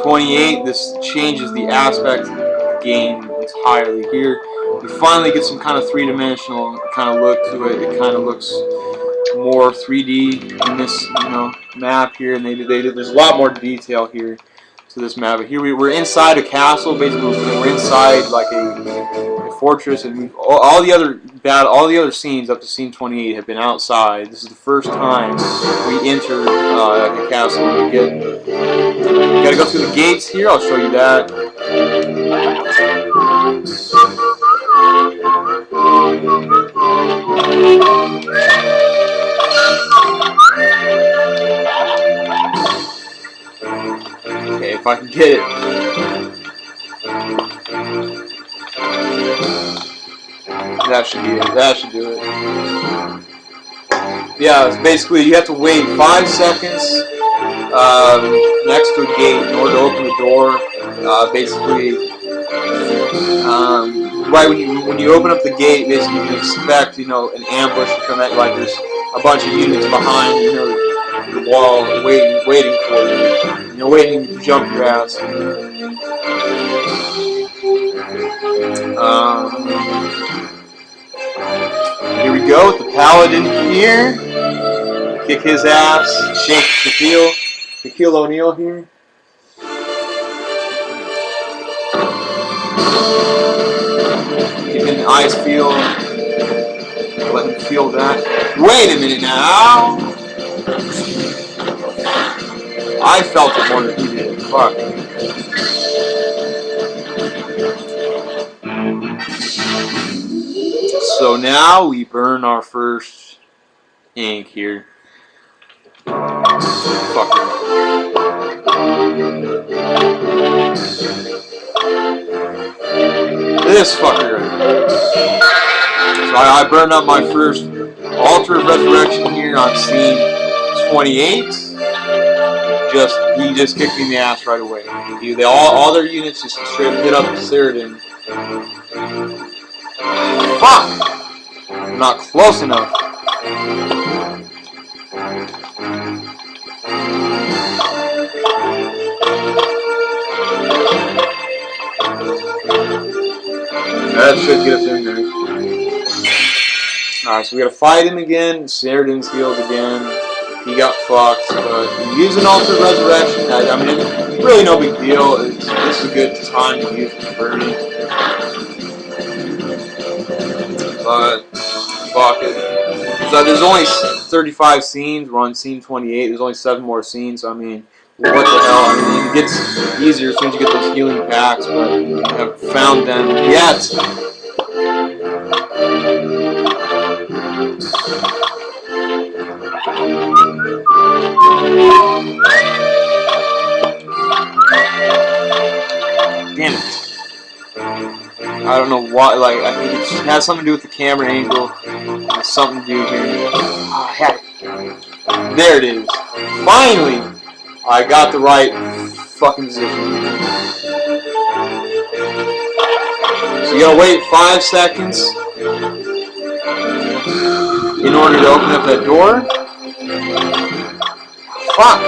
28. This changes the aspect of the game entirely. Here we finally get some kind of three-dimensional kind of look to it. It kind of looks more 3D in this map here, and there's a lot more detail here to this map. But here we're inside a castle. Basically, we're inside like a fortress, and all the other scenes up to scene 28 have been outside. This is the first time we enter the castle. We gotta go through the gates here. I'll show you that. Okay, if I can get it. That should be it. That should do it. Yeah, it's basically you have to wait 5 seconds next to a gate in order to open the door. Basically, right when you open up the gate, basically you can expect an ambush to come at, like there's a bunch of units behind the wall waiting for you. Waiting to jump your ass. Here we go with the paladin here. Kick his ass. Shake Shaquille O'Neal here. Give him the ice feel. Let him feel that. Wait a minute now. I felt it more than he did. Fuck. So now we burn our first ink here. Fucker. This fucker. So I burned up my first altar of resurrection here on scene 28. He just kicked me in the ass right away. All their units just straight hit up Saradin. Fuck! I'm not close enough. That should get us in there. Alright, so we gotta fight him again. Saradin's healed again. He got fucked, but use an altar of resurrection. I mean, it's really no big deal. This is a good time to use for burning. But fuck it. So there's only 35 scenes. We're on scene 28. There's only 7 more scenes. So I mean, what the hell? I mean, it gets easier as soon as you get those healing packs, but we haven't found them yet. Damn it. I don't know why, like, I think it has something to do with the camera angle. It has something to do here. Oh, I had it. There it is. Finally! I got the right fucking position. So you gotta wait 5 seconds in order to open up that door. Fuck!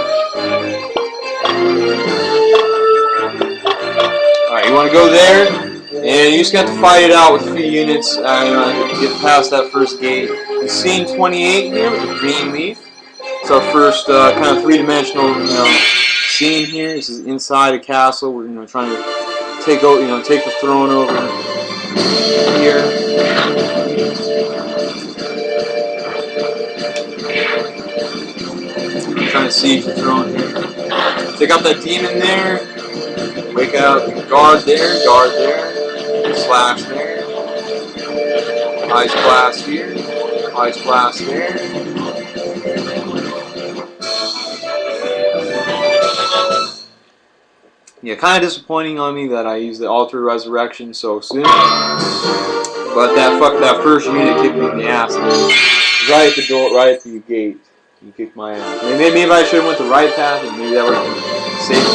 Alright, you wanna go there, and you just got to fight it out with a few units to get past that first gate. And scene 28 here with the green leaf. It's our first kind of three-dimensional, scene here. This is inside a castle. We're trying to take the throne over here. I'm trying to siege the throne here. Take out that demon there. Wake out. Guard there. Guard there. Slash there. Ice blast here. Ice blast there. Yeah, kind of disappointing on me that I used the altar of resurrection so soon. But that first unit kicked me in the ass. Right at the door, right at the gate. You kicked my ass. Maybe I should have went the right path, and maybe that would have saved me.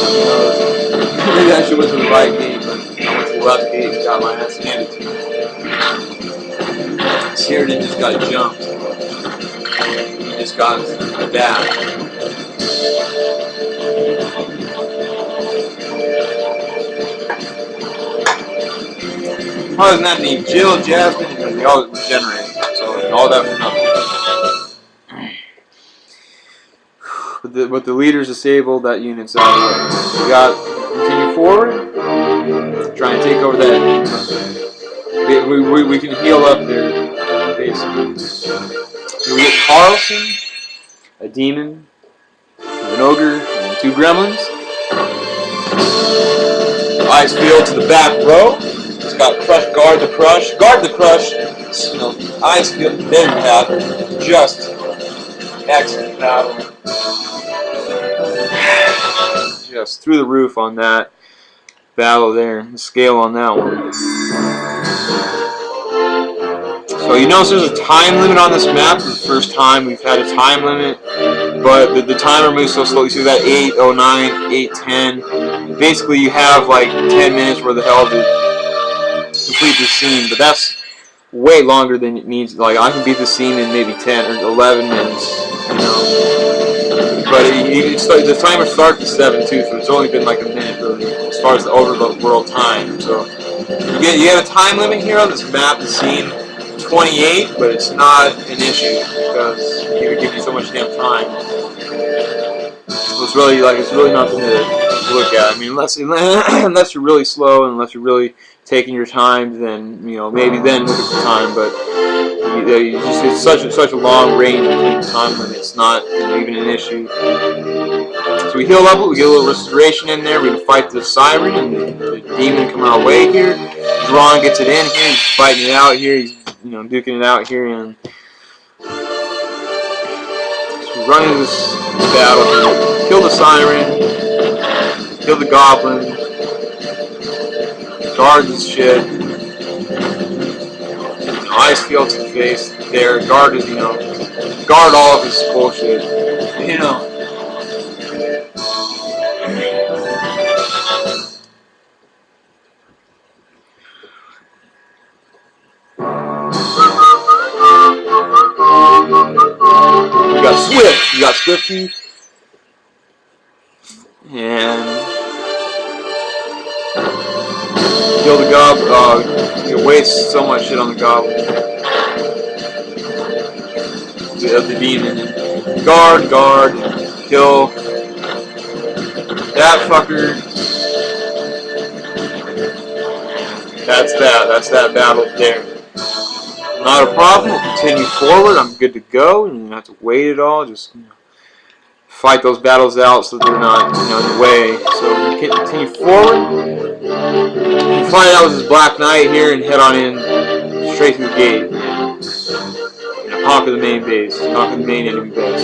Maybe I should have went to the right gate, but I went to left gate and got my ass handed to me. Saradin just got jumped. He just got back. Other than that, need Jill, Jasmine, and they all regenerate. So all that for nothing. But the leader's disabled, that unit's out of the way. We got continue forward. Try and take over that. We can heal up there, basically. We get Carlson, a demon, an ogre, and 2 gremlins. Eyes field to the back row. It's got crush, guard the crush, guard the crush. You know, eyes field. There you have it. Just excellent battle. Just through the roof on that battle there. The scale on that one. So you notice there's a time limit on this map. This is the first time we've had a time limit, but the timer moves so slowly. So that 8:09, 8:10. Basically, you have like 10 minutes worth of hell to complete this scene, but that's way longer than it needs. Like I can beat the scene in maybe 10 or 11 minutes, you know. But the timer starts at 7 too, so it's only been like a minute really, as far as the overworld time. So you get a time limit here on this map. The scene 28, but it's not an issue because it would give you so much damn time. So it's really nothing to look at. I mean, unless you're really slow and unless you're really taking your time, then maybe then look at the time. But it's such a long range between time limit. It's not even an issue. So we heal up, we get a little restoration in there. We're gonna fight the Siren and the demon coming our way here. Drawn gets it in here. He's fighting it out here. He's duking it out here, and so we run into this battle. Kill the Siren. Kill the Goblin. Guard this shit. Ice field to the face. There, guard is guard all of his bullshit. We got Swifty, and kill the Goblin. You waste so much shit on the Goblin. The demon. Guard, kill that fucker. That's that battle there. Not a problem. We'll continue forward. I'm good to go. You don't have to wait at all. Just fight those battles out so they're not in the way. So we can continue forward. We find out this Black Knight here and head on in straight through the gate. Conquer the main base. Conquer the main enemy base.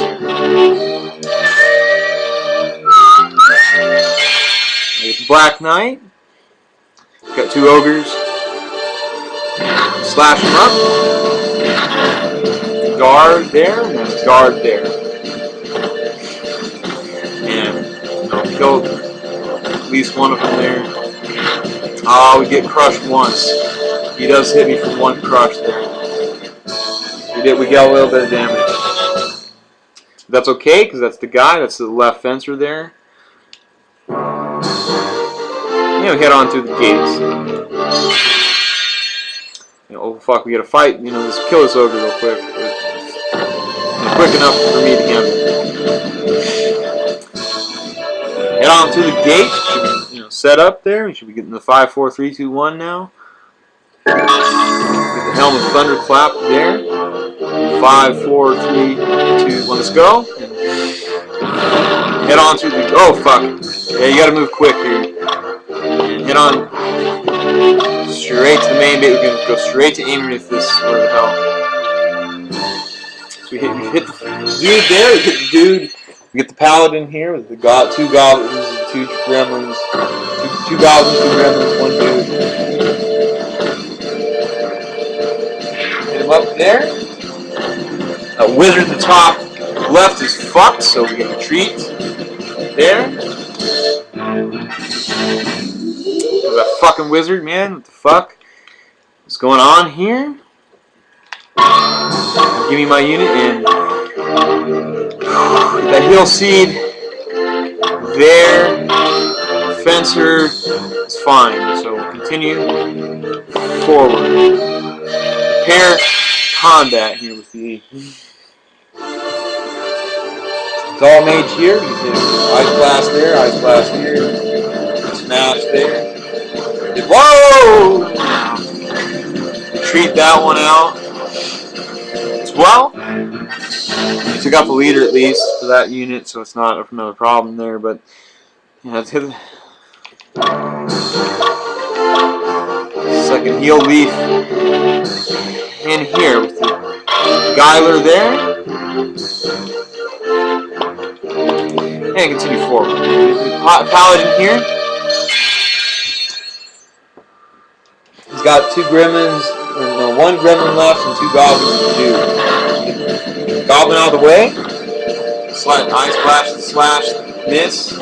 We get Black Knight. Got 2 ogres. Slash them up. Guard there, and then guard there. And kill at least one of them there. Oh, we get crushed once. He does hit me for 1 crush there. We got a little bit of damage. That's okay, because that's the guy. That's the left fencer there. We head on through the gates. Oh fuck, we gotta fight. Let's kill this ogre real quick. Quick enough for me to handle. Head on through the gate. Should be set up there. We should be getting the 5, 4, 3, 2, 1 now. Get the Helm of Thunderclap there. 5, 4, 3, 2, 1. Let's go. Head on through the. Oh fuck. Yeah, you gotta move quick here. And head on straight to the main base. We're gonna go straight to Ankiseth. This where the hell. So we hit the dude there. We hit the dude. We get the paladin here with the 2 goblins and 2 gremlins. 2 goblins, 2 gremlins, 1 dude. Hit him up there. Wizard at the top left is fucked, so we get retreat there. that fucking wizard, man. What the fuck? What's going on here? Give me my unit and that heal seed there. Fencer is fine, so we'll continue forward. Prepare combat here with the Doll Mage here. You can Ice Blast there, Ice Blast here, Smash there. Whoa! Retreat that one out as well. I took out the leader at least for that unit, so it's not another problem there. But yeah, let's hit the second heal leaf in here with the Geiler there. And continue forward. Paladin here. He's got 2 gremlins, or no, 1 gremlin left and 2 goblins to do. Goblin out of the way. Ice Splash and Slash, miss.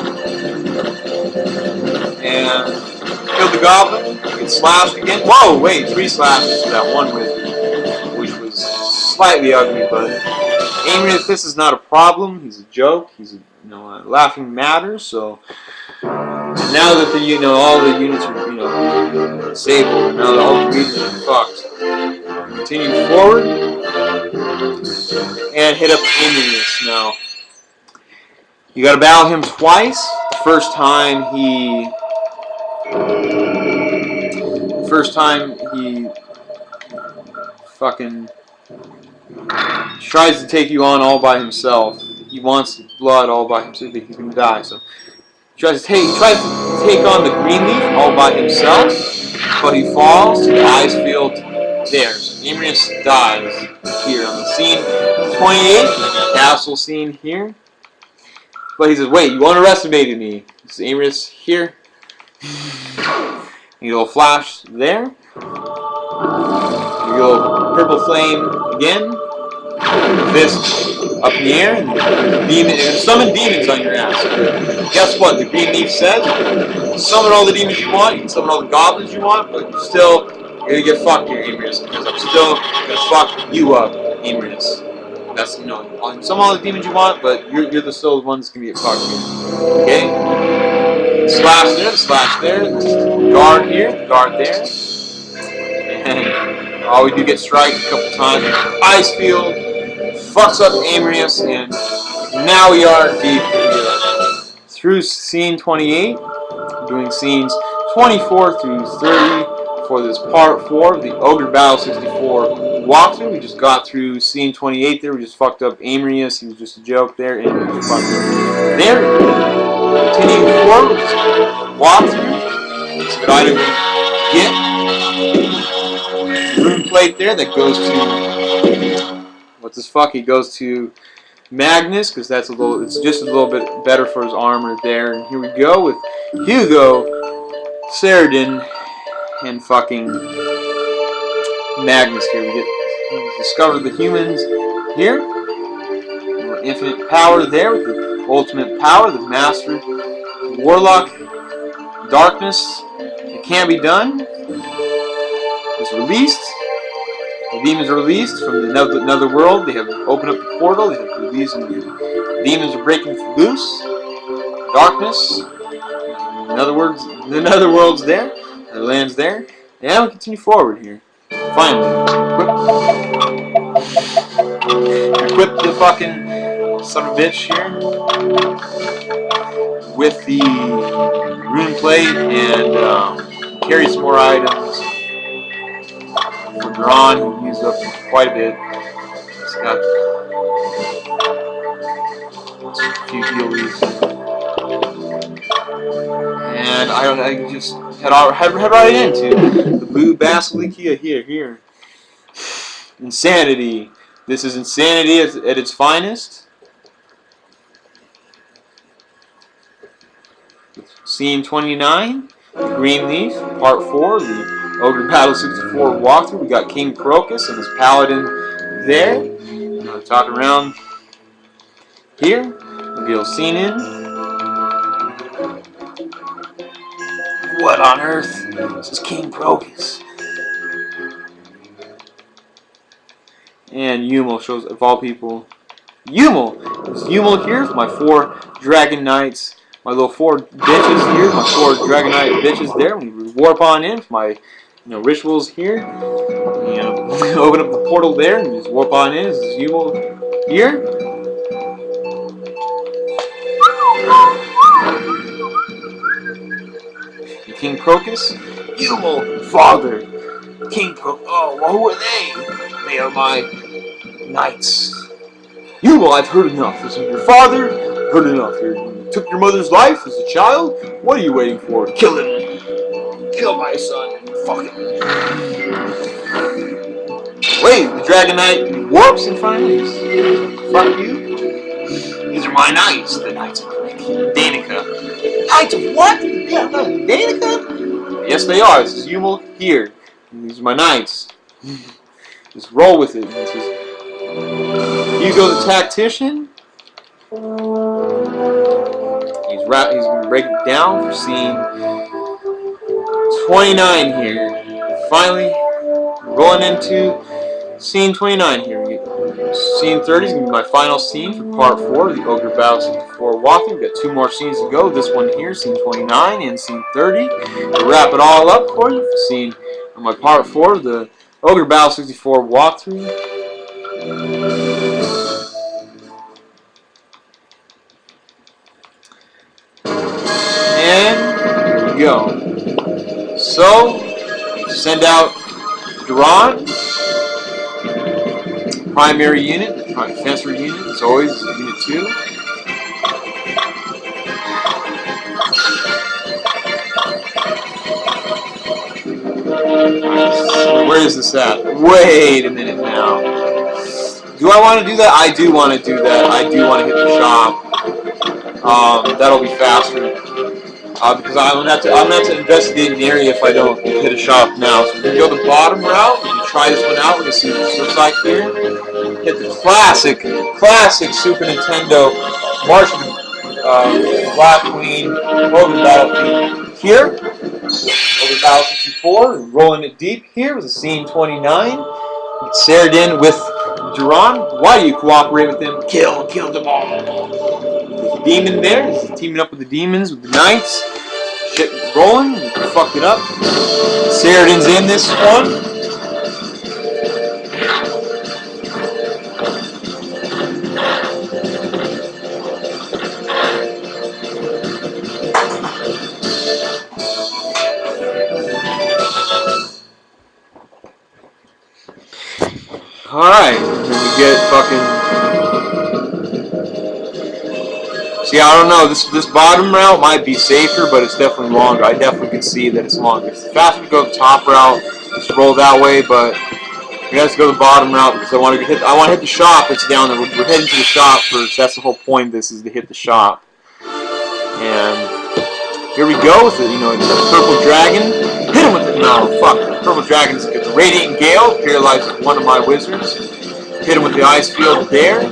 And killed the goblin. Get slashed again. Whoa, wait, 3 slashes to that one which was slightly ugly, but aiming at this is not a problem. He's a joke. He's a laughing matter. So now that all the units are disabled, now that all the regions are fucked, continue forward and hit up Aminius now. You got to battle him twice. The first time he fucking tries to take you on all by himself. He wants blood all by himself. He's gonna die. So he tries to take on the Greenleaf all by himself, but he falls to the ice field there. So Aminius dies here on the scene 28, castle scene here. But he says, "Wait, you underestimated me." This is Aminius here. You go flash there. You go purple flame again. Fist up in the air, and summon demons on your ass. But guess what? The Green Leaf says, summon all the demons you want, you can summon all the goblins you want, but you're still gonna get fucked here, Aminius, because I'm still gonna fuck you up, Aminius. That's summon all the demons you want, but you're still the one that's gonna get fucked here. Okay? Slash there, guard here, guard there. And we do get striked a couple times. Ice field fucks up Aminius, and now we are deep through scene 28, doing scenes 24 through 30 for this part 4 of the Ogre Battle 64 walkthrough. We just got through scene 28 there. We just fucked up Aminius. He was just a joke there, and we just fucked up there. Continuing forward, walkthrough. It's a good item to get. Rune plate there that goes to what's this fuck? He goes to Magnus because it's just a little bit better for his armor there. And here we go with Hugo, Saradin, and fucking Magnus here. We discover the humans here. Infinite power there with the ultimate power, the master, the warlock, darkness. It can be done. Is released. The demons are released from another world. They have opened up the portal. They have released the demons are breaking loose. Darkness. In other words, the nether world's there. The land's there. And we continue forward here. Finally, equip the fucking son of a bitch here with the rune plate and carry some more items. For Drawn, who used up quite a bit. He's got a few heal leaves. And I just head right into the blue basilica here. Insanity. This is insanity at its finest. Scene 29, Greenleaf, Part 4, the Ogre Battle 64 walkthrough. We got King Crocus and his paladin there. I'm going to talk around here. We'll get a scene in. What on earth? This is King Procus. And Yumel shows, of all people, Yumel! There's Yumel here with my 4 Dragon Knights. My little 4 bitches here, my 4 Dragon Knight bitches there. We warp on in with my rituals here. Open up the portal there and just warp on in. This is Yumel here. And King Procus, Yumel, father. King Procus, oh, well, who are they? They are my knights. Yumel, I've heard enough. Listen, your father, heard enough. You took your mother's life as a child. What are you waiting for? Kill him. Kill my son. Fuck him. Wait, the Dragon Knight warps in front of you. Fuck you. These are my knights, the Knights of Danica. Knights of what? Yeah, Danica? Yes, they are. This is Yumel here. And these are my knights. Just roll with it. This is Hugo the Tactician. He's going to break it down for scene 29 here. Finally, rolling into scene 29 here. Scene 30 is going to be my final scene for part 4 of the Ogre Battle 64 walkthrough. We've got 2 more scenes to go. This one here, scene 29 and scene 30. To wrap it all up for you for scene on my part 4 of the Ogre Battle 64 walkthrough. And here we go. So, send out Duran, primary unit, defensive unit, as always, unit 2. Where is this at? Wait a minute now. Do I want to do that? I do want to do that. I do want to hit the shop. That'll be faster. Because I'm not to investigate an area if I don't hit a shop now. So we're going to go the bottom route. We're going to try this one out. We're going to see what this looks like here. Hit the classic Super Nintendo March of the Black Queen Ogre Battle here. Ogre Battle 64. Rolling it deep here with a scene 29. Saradin with Duran. Why do you cooperate with them? Kill them all. There's a demon there. He's teaming up with the demons, with the knights. Shit rolling. Fucked it up. Saradin's in this one. Alright, then we get fucking... See, I don't know, this bottom route might be safer, but it's definitely longer. I definitely can see that it's longer. It's faster to go the top route, just roll that way, but we have to go the bottom route because I want to hit the shop that's down there. We're heading to the shop first. That's the whole point of this, is to hit the shop. And here we go with it, the purple dragon. Hit him with it. No, fuck. The purple dragon's got the Radiant Gale, paralyzes one of my wizards. Hit him with the ice field there.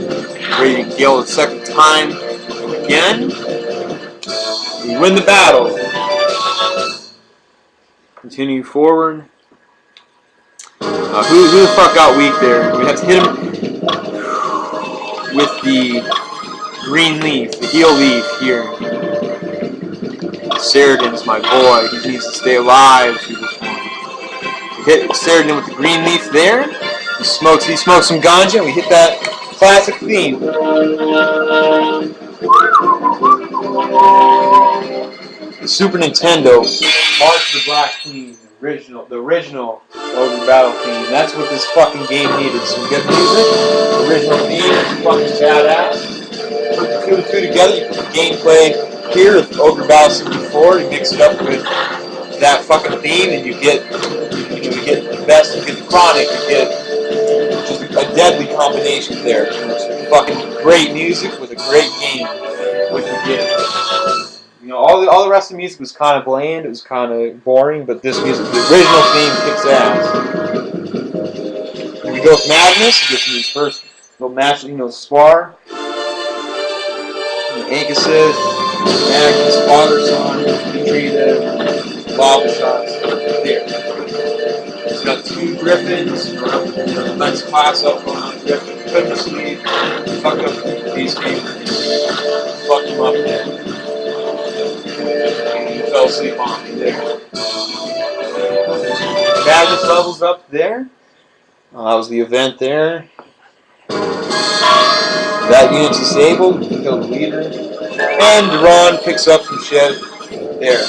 Radiant Gale the second time again. We win the battle. Continue forward. Who the fuck got weak there? We have to hit him with the green leaf, the heal leaf here. Saradin's my boy. He needs to stay alive through this one. We hit Saradin with the green leaf there. He smokes some ganja, and we hit that classic theme. The Super Nintendo March of the Black Queen, the original Ogre Battle theme. That's what this fucking game needed. Some good music. The original theme is fucking badass. Put the two and two together. You put the gameplay here with Ogre Battle 64. You mix it up with that fucking theme, and you get the best. You get the Chronic. You get just a deadly combination there. It's fucking great music with a great game. What you get. All the rest of the music was kind of bland. It was kind of boring, but this music, the original theme, kicks ass. And we go with Madness. We get to his first little match, spar. Ankiseth. Magnus, Father, Son, Katreda, Lava Shots. There. He's got 2 Griffins. Next class up on Griffin. Couldn't sleep. Fucked up these games. Fucked him up there. And he fell asleep on me there. Magnus levels up there. That was the event there. That unit's disabled. Killed the leader. And Duran picks up some shit there.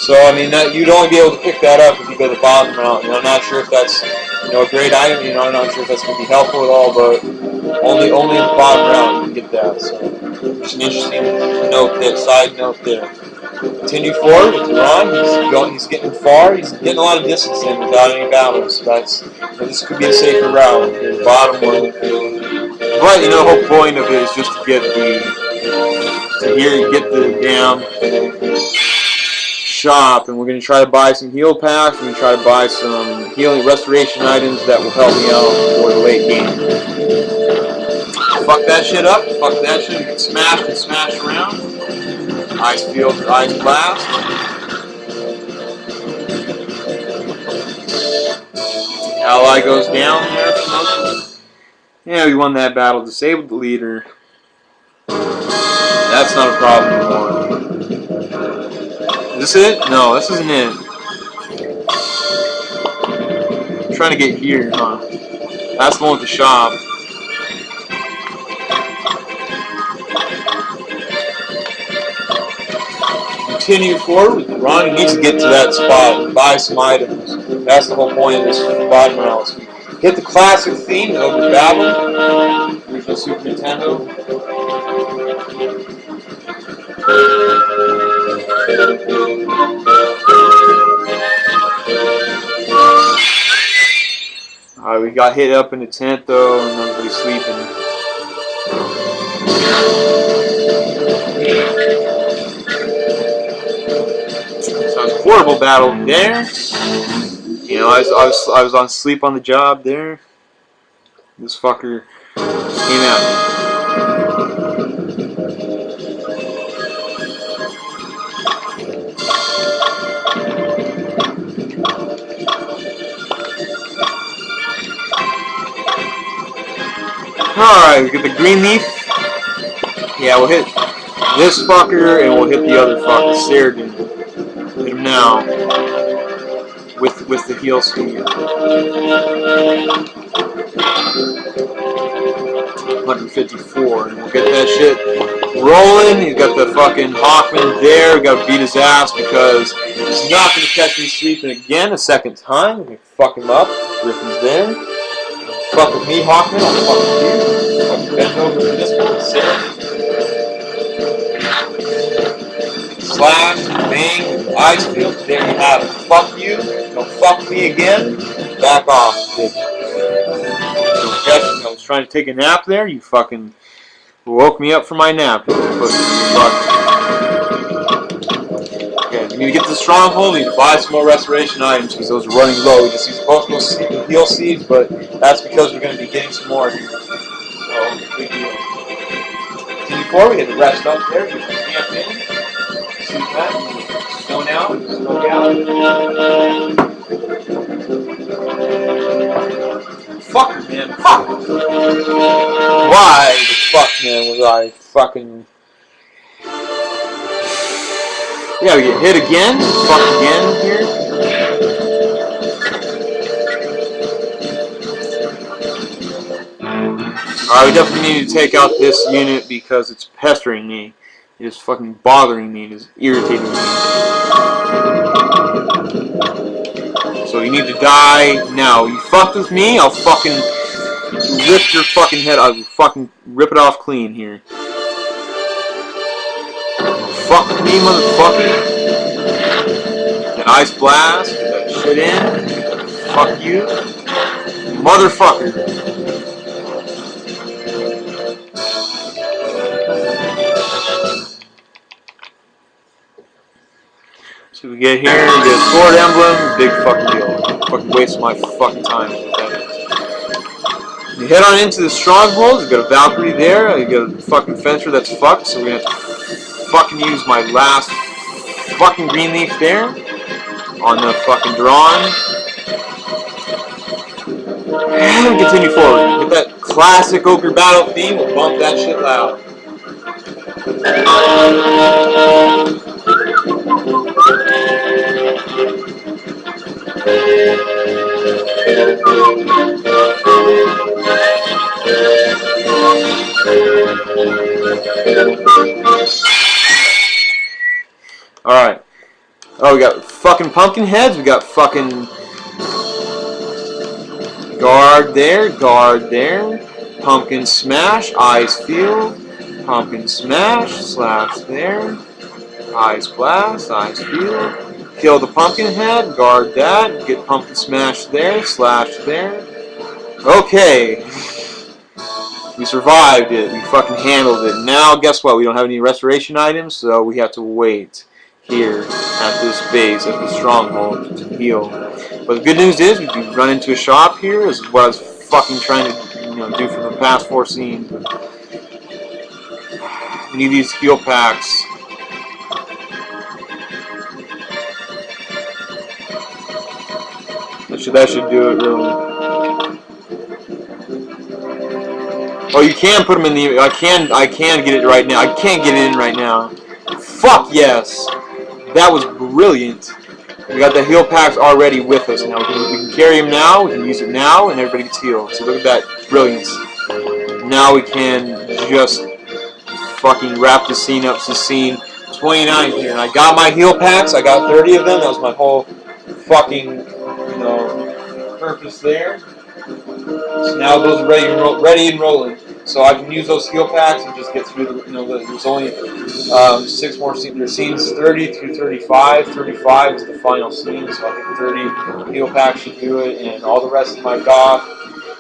So, I mean, you'd only be able to pick that up if you go the bottom route. And I'm not sure if that's, a great item. I'm not sure if that's going to be helpful at all, but only in the bottom route you can get that. So, just an interesting note there, side note there. Continue forward with Duran. He's getting far. He's getting a lot of distance in without any battles. So this could be a safer route. The bottom one. But the whole point of it is just to get the damn shop, and we're going to try to buy some heal packs. We're going to try to buy some healing restoration items that will help me out for the late game. Fuck that shit up. Fuck that shit. Get smashed and smashed around. Ice field, ice blast. Ally goes down there for most of it. Yeah, we won that battle. Disabled the leader. That's not a problem anymore. Is this it? No, this isn't it. I'm trying to get here, huh? That's the one with the shop. Continue forward. Ronnie needs to get to that spot and buy some items. That's the whole point of this bottom route. Hit the classic theme, Ogre Battle. Original Super Nintendo. Alright, we got hit up in the tent though, and everybody's sleeping. So it was a horrible battle there. I was on sleep on the job there. This fucker just came out. Alright, we get the green leaf. Yeah, we'll hit this fucker and we'll hit the other fucker, Saradin. Hit him now. With the heal speed. 154, and we'll get that shit rolling. He's got the fucking Hawkman there. We gotta beat his ass because he's not gonna catch me sleeping again a second time. We're gonna fuck him up. Griffin's there. Fuck with me, Hawkman. I'll fuck with you. Fucking bend over for this one. Siren. Slash, bang, ice field. There you have it. Fuck you. Don't fuck me again. Back off, bitch. I was trying to take a nap there. You fucking woke me up from my nap. Okay, we need to get to the stronghold. We need to buy some more restoration items because those are running low. We just used both those heal seeds, but that's because we're going to be getting some more here. So, big deal. Continue forward. We had to rest up there. Get the camp in. See that? Stone out. Smoke out. Fuck, man. Fuck! Why the fuck, man, was I fucking... Yeah, we get hit again. Fuck again here. Alright, we definitely need to take out this unit because it's pestering me. It is fucking bothering me. It is irritating me. So you need to die now. You fucked with me, I'll fucking rip your fucking head. I'll fucking rip it off clean here. Fuck with me, motherfucker. An ice blast. Get that shit in. Fuck you. Motherfucker. So we get here, we get a sword emblem, big fucking deal. Fucking waste my fucking time with that. You head on into the stronghold. You got a Valkyrie there. You got a fucking Fencer that's fucked. So we're gonna have to fucking use my last fucking green leaf there on the fucking drawn. And continue forward. Get that classic Ogre battle theme. We'll bump that shit loud. Alright. Oh, we got fucking pumpkin heads. We got fucking guard there. Pumpkin smash, eyes feel. Pumpkin smash, slash there. Eyes blast, eyes feel. Kill the pumpkin head, guard that. Get pumpkin smash there, slash there. Okay. We survived it. We fucking handled it. Now, guess what? We don't have any restoration items, so we have to wait here at this base, at the stronghold, to heal. But the good news is, we can run into a shop here, is what I was fucking trying to do for the past 4 scenes. We need these heal packs. That should do it, really. Oh, you can put them in the... I can get it right now. I can't get it in right now. Fuck yes! That was brilliant. We got the heal packs already with us now. We can carry them now, we can use it now, and everybody gets healed. So look at that brilliance. Now we can just fucking wrap the scene up to scene 29 here. And I got my heal packs, I got 30 of them. That was my whole fucking, purpose there. So now those are ready and rolling. So I can use those heal packs and just get through the, there's only 6 more scenes. There's scenes 30 through 35. 35 is the final scene, so I think 30 heal packs should do it, and all the rest of my goth.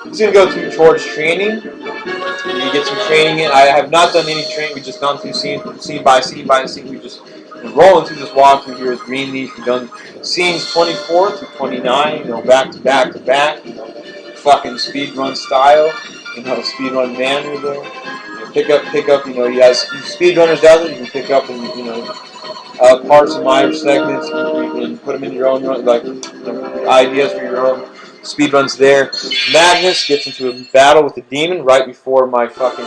I'm just going to go towards training. You get some training in. I have not done any training. We've just gone through scene by scene by scene. We've just been rolling through this walkthrough here with Greenleaf. We've done scenes 24 through 29, back to back to back, fucking speedrun style, speedrun manner there. Pick up, you guys, speedrunners out there, you can pick up and, parts of my segments and put them in your own, ideas for your own speedruns there. Magnus gets into a battle with the demon right before my fucking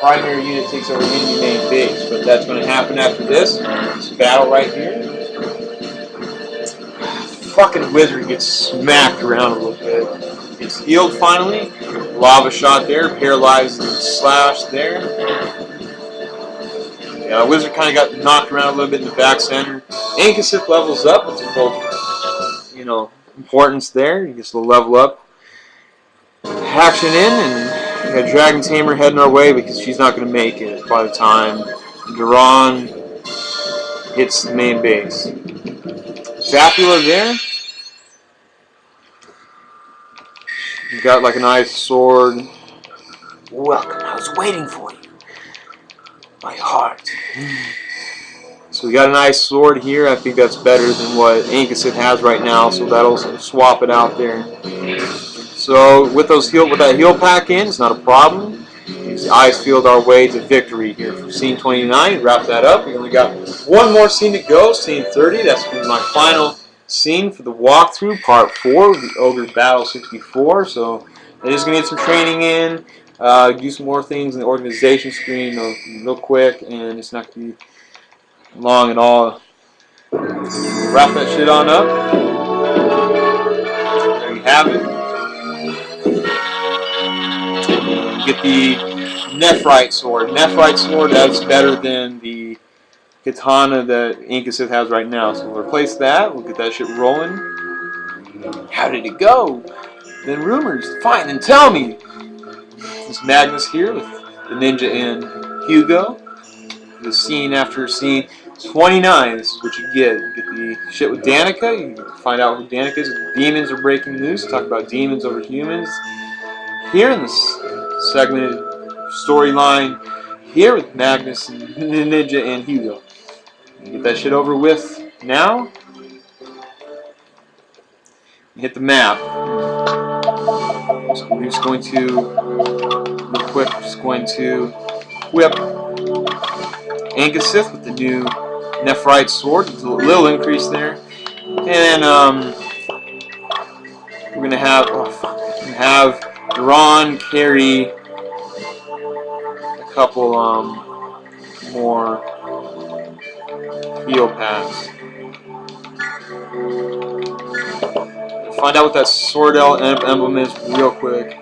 primary unit takes over enemy main base, but that's going to happen after this battle right here. Fucking wizard gets smacked around a little bit. Gets healed finally. Lava shot there. Paralyzed and slashed there. Yeah, wizard kind of got knocked around a little bit in the back center. Ankiseth levels up. It's a importance there. He gets a level up. Action in, and we got Dragon Tamer heading our way because she's not going to make it by the time Duran hits the main base. Zapula there. You got like a nice sword. Welcome, I was waiting for you. My heart. So we got a nice sword here. I think that's better than what Ankiseth has right now, so that'll swap it out there. So with that heal pack in, it's not a problem. These eyes field our way to victory here for scene 29. Wrap that up. We only got 1 more scene to go, scene 30. That's going to be my final scene for the walkthrough, part 4 of the Ogre Battle 64. So I'm just going to get some training in, do some more things in the organization screen real quick, and it's not going to be long at all. Wrap that shit on up. There you have it. Get the Nephrite sword. Nephrite sword, that's better than the katana that Ankiseth has right now. So we'll replace that. We'll get that shit rolling. How did it go? Then rumors. Fine, then tell me. This Magnus here with the ninja and Hugo. The scene after scene 29. This is what you get. You get the shit with Danica. You find out who Danica is. Demons are breaking loose. Talk about demons over humans. Here in this segmented storyline here with Magnus and Ninja and Hugo. Get that shit over with now. Hit the map. So we're just going to, real quick, just going to whip Ankiseth with the new Nephrite sword. There's a little increase there. And we're gonna have Ron carry a couple more heal packs. Find out what that sword emblem is real quick.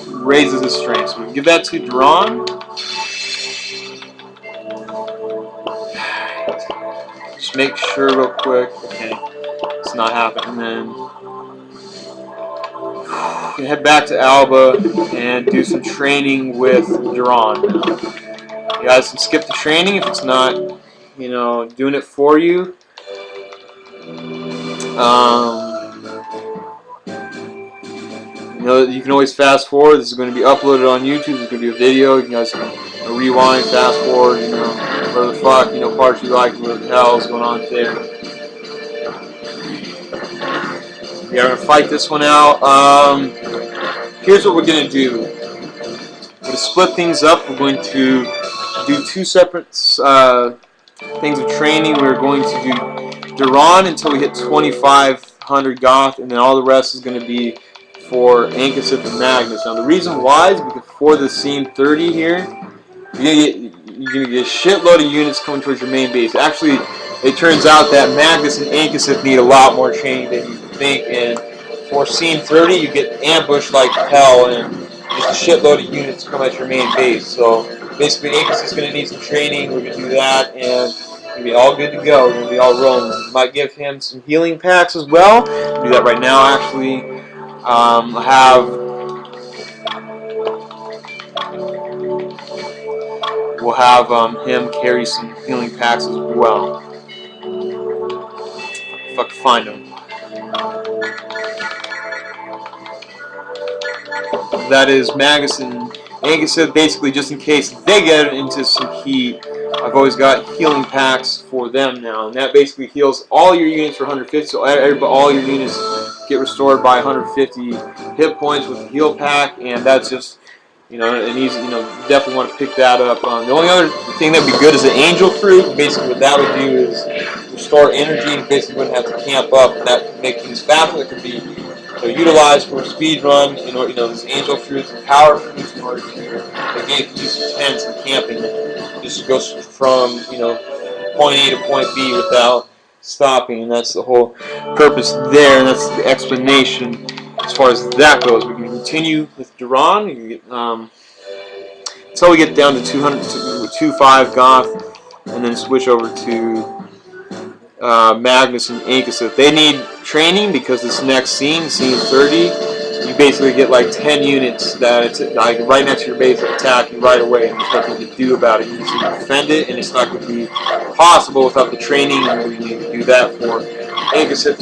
Raises his strength. So we can give that to Duran. Just make sure real quick. Okay, it's not happening. And then we can head back to Alba and do some training with Duran. You guys can skip the training if it's not, you know, doing it for you. You know, you can always fast forward. This is going to be uploaded on YouTube. There's going to be a video. You guys can rewind, fast forward, you know, whatever the fuck, you know, parts you like, what the hell is going on there. We are going to fight this one out. Here's what we're going to do. We're going to split things up. We're going to do two separate things of training. We're going to do Duran until we hit 2,500 Goth, and then all the rest is going to be for Ankiseth and Magnus. Now the reason why is because for the scene 30 here, you're going to get a shitload of units coming towards your main base. Actually, it turns out that Magnus and Ankiseth need a lot more training than you think, and for scene 30 you get ambushed like hell, and just a shitload of units come at your main base. So basically Ankiseth's going to need some training. We're going to do that, and we're going to be all good to go. We're going to be all rolling. We might give him some healing packs as well. We'll do that right now, actually. We'll have him carry some healing packs as well. If I can find them. That is Magnus and Ankiseth, basically just in case they get into some heat. I've always got healing packs for them now, and that basically heals all your units for 150. So all your units get restored by 150 hit points with the heal pack, and that's just, you know, an easy, you know, definitely want to pick that up. The only other thing that would be good is the angel fruit. Basically what that would do is restore energy. You basically wouldn't have to camp up, and that could make things faster. That could be, you know, utilized for a speed run. You know, these angel fruits and power fruits in order to negate the use of tents and camping. Just goes from, you know, point A to point B without stopping, and that's the whole purpose there, and that's the explanation as far as that goes. We can continue with Duran. You can get, until we get down to 205 Goth, and then switch over to Magnus and Ankiseth. They need training because this next scene, scene 30, you basically get like 10 units that it's like right next to your base that attack you right away, and there's nothing to do about it. You just need to defend it, and it's not going to be possible without the training, and we need to do that for Ankiseth.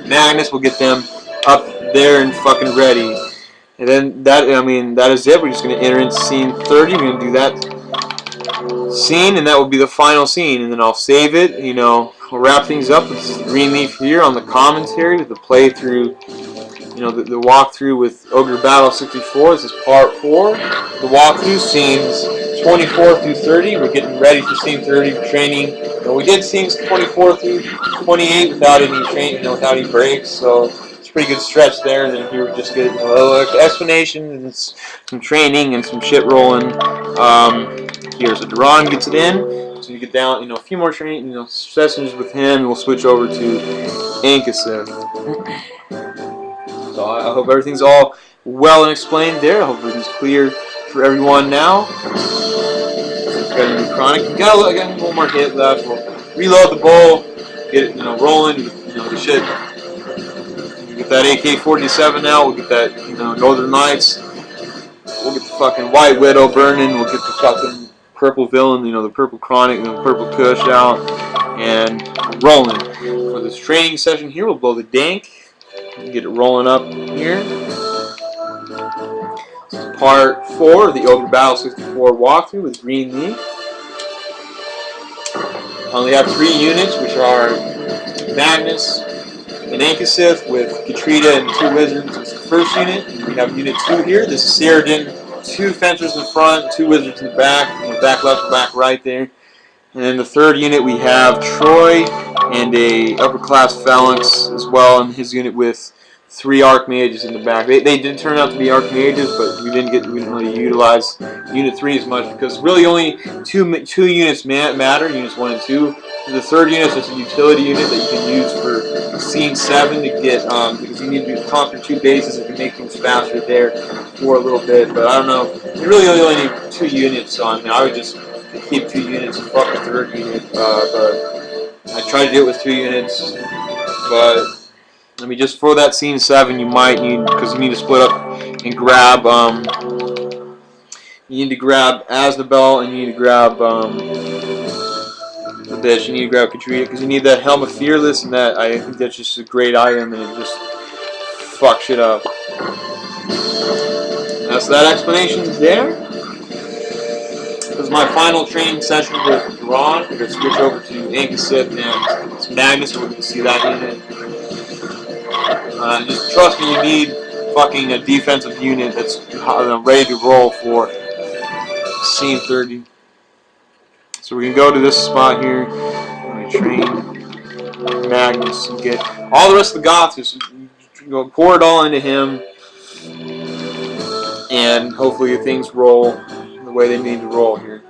Magnus will get them up there and fucking ready. And then that, I mean, that is it. We're just going to enter into scene 30. We're going to do that scene, and that will be the final scene. And then I'll save it. You know, we'll wrap things up with this green leaf here on the commentary with the playthrough. You know, the walkthrough with Ogre Battle 64. This is part 4. The walkthrough scenes 24 through 30. We're getting ready for scene 30 for training. And we did scenes 24 through 28 without any training, you know, without any breaks. So it's a pretty good stretch there. And then here we just get a little explanation and some training and some shit rolling. Here, so Duran gets it in. So you get down, you know, a few more training, you know, sessions with him. And we'll switch over to Ankiseth. So I hope everything's all well and explained there. I hope everything's clear for everyone now. Got a new chronic. We got a little more hit left. We'll reload the bowl, get it, you know, rolling. You know, the shit. We'll get that AK-47 now. We'll get that, you know, Northern Lights. We'll get the fucking White Widow burning. We'll get the fucking purple villain, you know, the purple chronic, and the purple Kush out, and rolling. For this training session here, we'll blow the dank. Get it rolling up here. Part 4 of the Ogre Battle 64 walkthrough with green leaf. I only have 3 units, which are Magnus, an Ankiseth with Katreda and 2 wizards is the first unit. And we have unit 2 here. This is Saradin, 2 fencers in front, 2 wizards in the back, back left and back right there. And then the third unit we have Troi and a upper class phalanx as well, and his unit with 3 archmages in the back. They did turn out to be archmages, but we didn't really utilize unit 3 as much because really only two units matter, units 1 and 2. The third unit is just a utility unit that you can use for scene 7 to get because you need to conquer 2 bases and can make things faster there for a little bit. But I don't know, you really only need 2 units, so I mean I would just keep 2 units and fuck the third unit. But I tried to do it with 2 units, but I mean, just for that scene 7, you might need, because you need to split up and grab, you need to grab Asnabel and you need to grab, the bitch, you need to grab Katreda, because you need that Helm of Fearless, and that, I think that's just a great item, and it just fucks shit up. That's that explanation there. This is my final training session with Ron. We're going to switch over to Ankiseth and Magnus, so we can see that unit. Just trust me, you need fucking a defensive unit that's ready to roll for scene 30. So we can go to this spot here. We train Magnus and get all the rest of the Goths. Just pour it all into him, and hopefully things roll the way they need to roll here.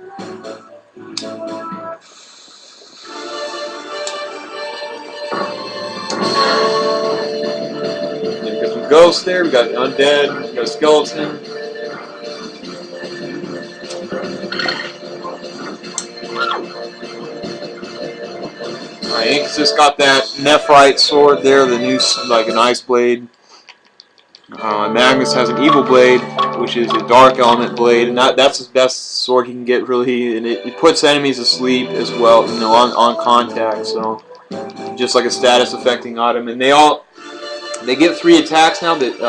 Ghost there, we got an undead, we got a skeleton. Alright, Ankiseth's got that Nephrite sword there, the new, like an ice blade. Magnus has an evil blade, which is a dark element blade, and that's his best sword he can get, really, and it puts enemies asleep as well, you know, on contact, so just like a status affecting item, and they get 3 attacks now. That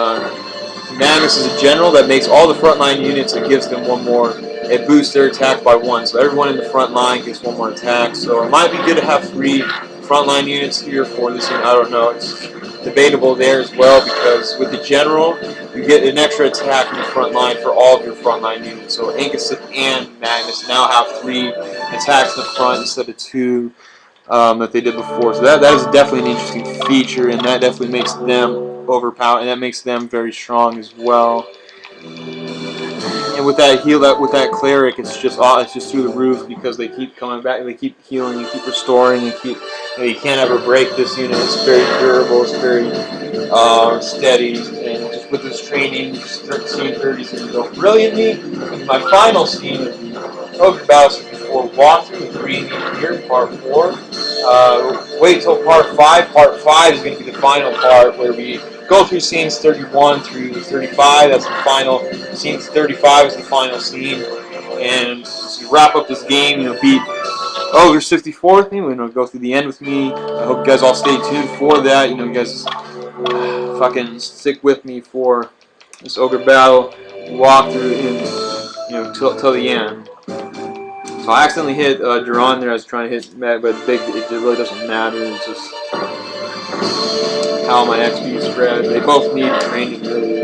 Magnus is a general that makes all the frontline units and gives them 1 more. It boosts their attack by 1, so everyone in the front line gets 1 more attack. So it might be good to have 3 frontline units here for this unit. I don't know. It's debatable there as well because with the general, you get an extra attack in the front line for all of your frontline units. So Ankiseth and Magnus now have 3 attacks in the front instead of 2. That they did before, so that is definitely an interesting feature, and that definitely makes them overpowered, and that makes them very strong as well. And with that with that cleric, it's just through the roof because they keep coming back, they keep healing, they keep restoring, you can't ever break this unit. It's very durable, it's very steady, and just with this training, scene 30 is going to go brilliantly. My final scene of the Ogre Battle before walkthrough with green here, part 4. Wait till part 5. Part 5 is going to be the final part where we go through scenes 31 through 35. That's the final. Scene 35 is the final scene, and to wrap up this game, you know, beat Ogre 64th. You know, go through the end with me. I hope you guys all stay tuned for that. You know, you guys fucking stick with me for this Ogre Battle walkthrough, and you know, till the end. So I accidentally hit Duran there. I was trying to hit Matt, but it really doesn't matter. It's just how my XP spread. They both need training, really.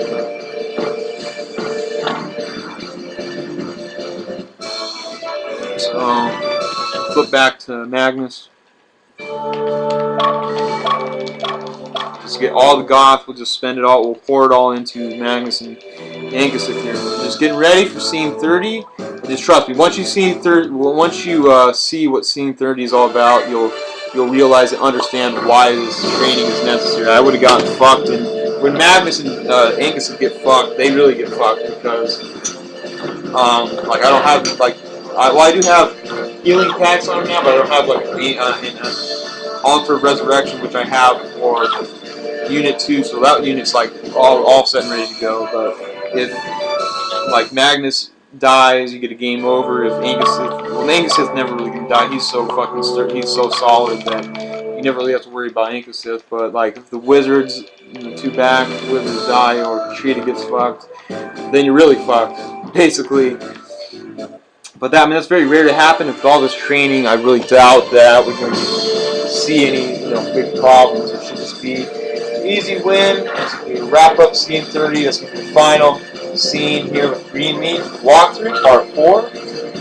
So flip back to Magnus. Just get all the Goth. We'll just spend it all. We'll pour it all into Magnus and Ankiseth here. We're just getting ready for scene 30. Just trust me. Once you see what scene 30 is all about, you'll realize and understand why this training is necessary. I would have gotten fucked, and when Magnus and Ankiseth get fucked, they really get fucked because like I don't have I do have healing packs on them now, but I don't have like an Altar of Resurrection, which I have for Unit 2, so that unit's like all set and ready to go. But if like Magnus dies, you get a game over. If Ankiseth never really can die. He's so fucking he's so solid that you never really have to worry about Ankiseth. But like if the wizards, you know, 2 back wizards die or Katreda gets fucked, then you're really fucked, basically. But that, I mean, that's very rare to happen. With all this training, I really doubt that we're going to see any, you know, big problems. It should just be easy win. We wrap up scene 30. That's going to be the final scene here with Green Meat walkthrough, part 4.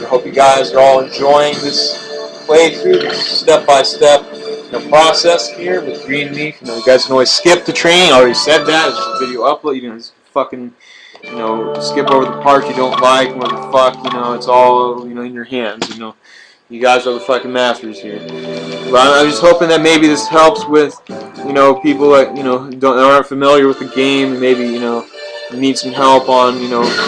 I hope you guys are all enjoying this playthrough, this step-by-step process here with Green Meat. You guys can always skip the training. I already said that. It's a video upload. You can fucking, skip over the parts you don't like, what the fuck, it's all, in your hands, You guys are the fucking masters here. But I'm just hoping that maybe this helps with, people that, aren't familiar with the game and maybe, need some help on,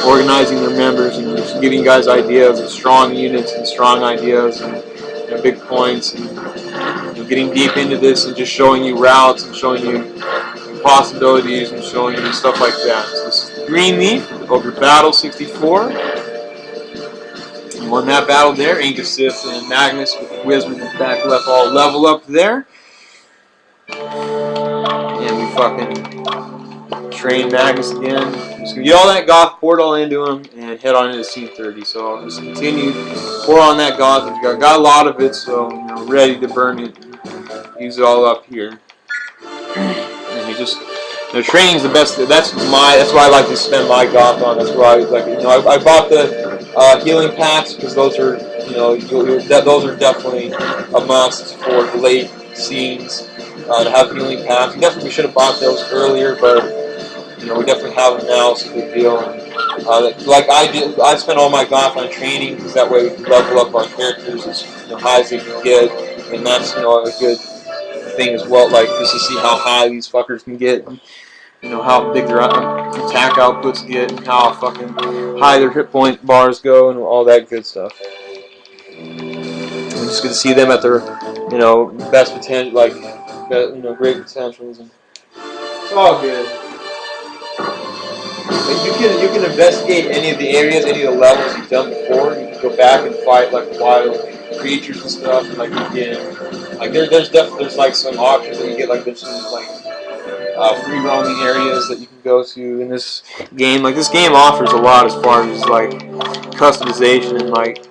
organizing their members and just giving you guys ideas of strong units and strong ideas and, big points and, getting deep into this and just showing you routes and showing you possibilities and showing you stuff like that. So this is Green Meat, Ogre Battle 64. You won that battle there. Ankiseth and Magnus with the Wizard and back left all level up there. And we fucking train Magnus again. Just gonna get all that goth, pour it all into him, and head on into scene 30. So I'll just continue, pour on that goth. I've got a lot of it, so ready to burn it. Use it all up here. And you just, training's the best. That's why I like to spend my goth on. That's why I like. I bought the healing packs because those are, those are definitely a must for the late scenes to have healing packs. We should have bought those earlier, but we definitely have them now. It's a good deal. And, like I did, I spent all my goth on training because that way we can level up our characters as high as they can get, and that's a good thing as well, like just to see how high these fuckers can get, and, how big their attack outputs get, and how fucking high their hit point bars go, and all that good stuff. We're just good to see them at their, best potential, like, great potentials, and it's all good. Like you can investigate any of the areas, any of the levels you've done before. You can go back and fight like wild creatures and stuff, and like you can, like there's like some options that you get, like there's some like free roaming areas that you can go to in this game. Like this game offers a lot as far as like customization and like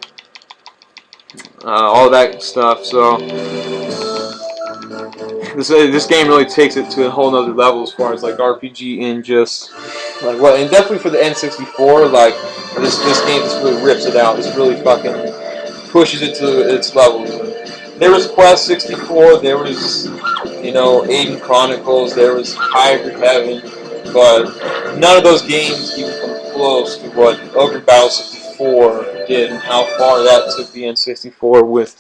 all that stuff. So this game really takes it to a whole nother level as far as like RPG and just like what, and definitely for the N64, like this game just really rips it out. This really fucking pushes it to its levels. There was Quest 64, there was, Aiden Chronicles, there was Hybrid Heaven, but none of those games even come close to what Ogre Battle 64 did and how far that took the N64 with,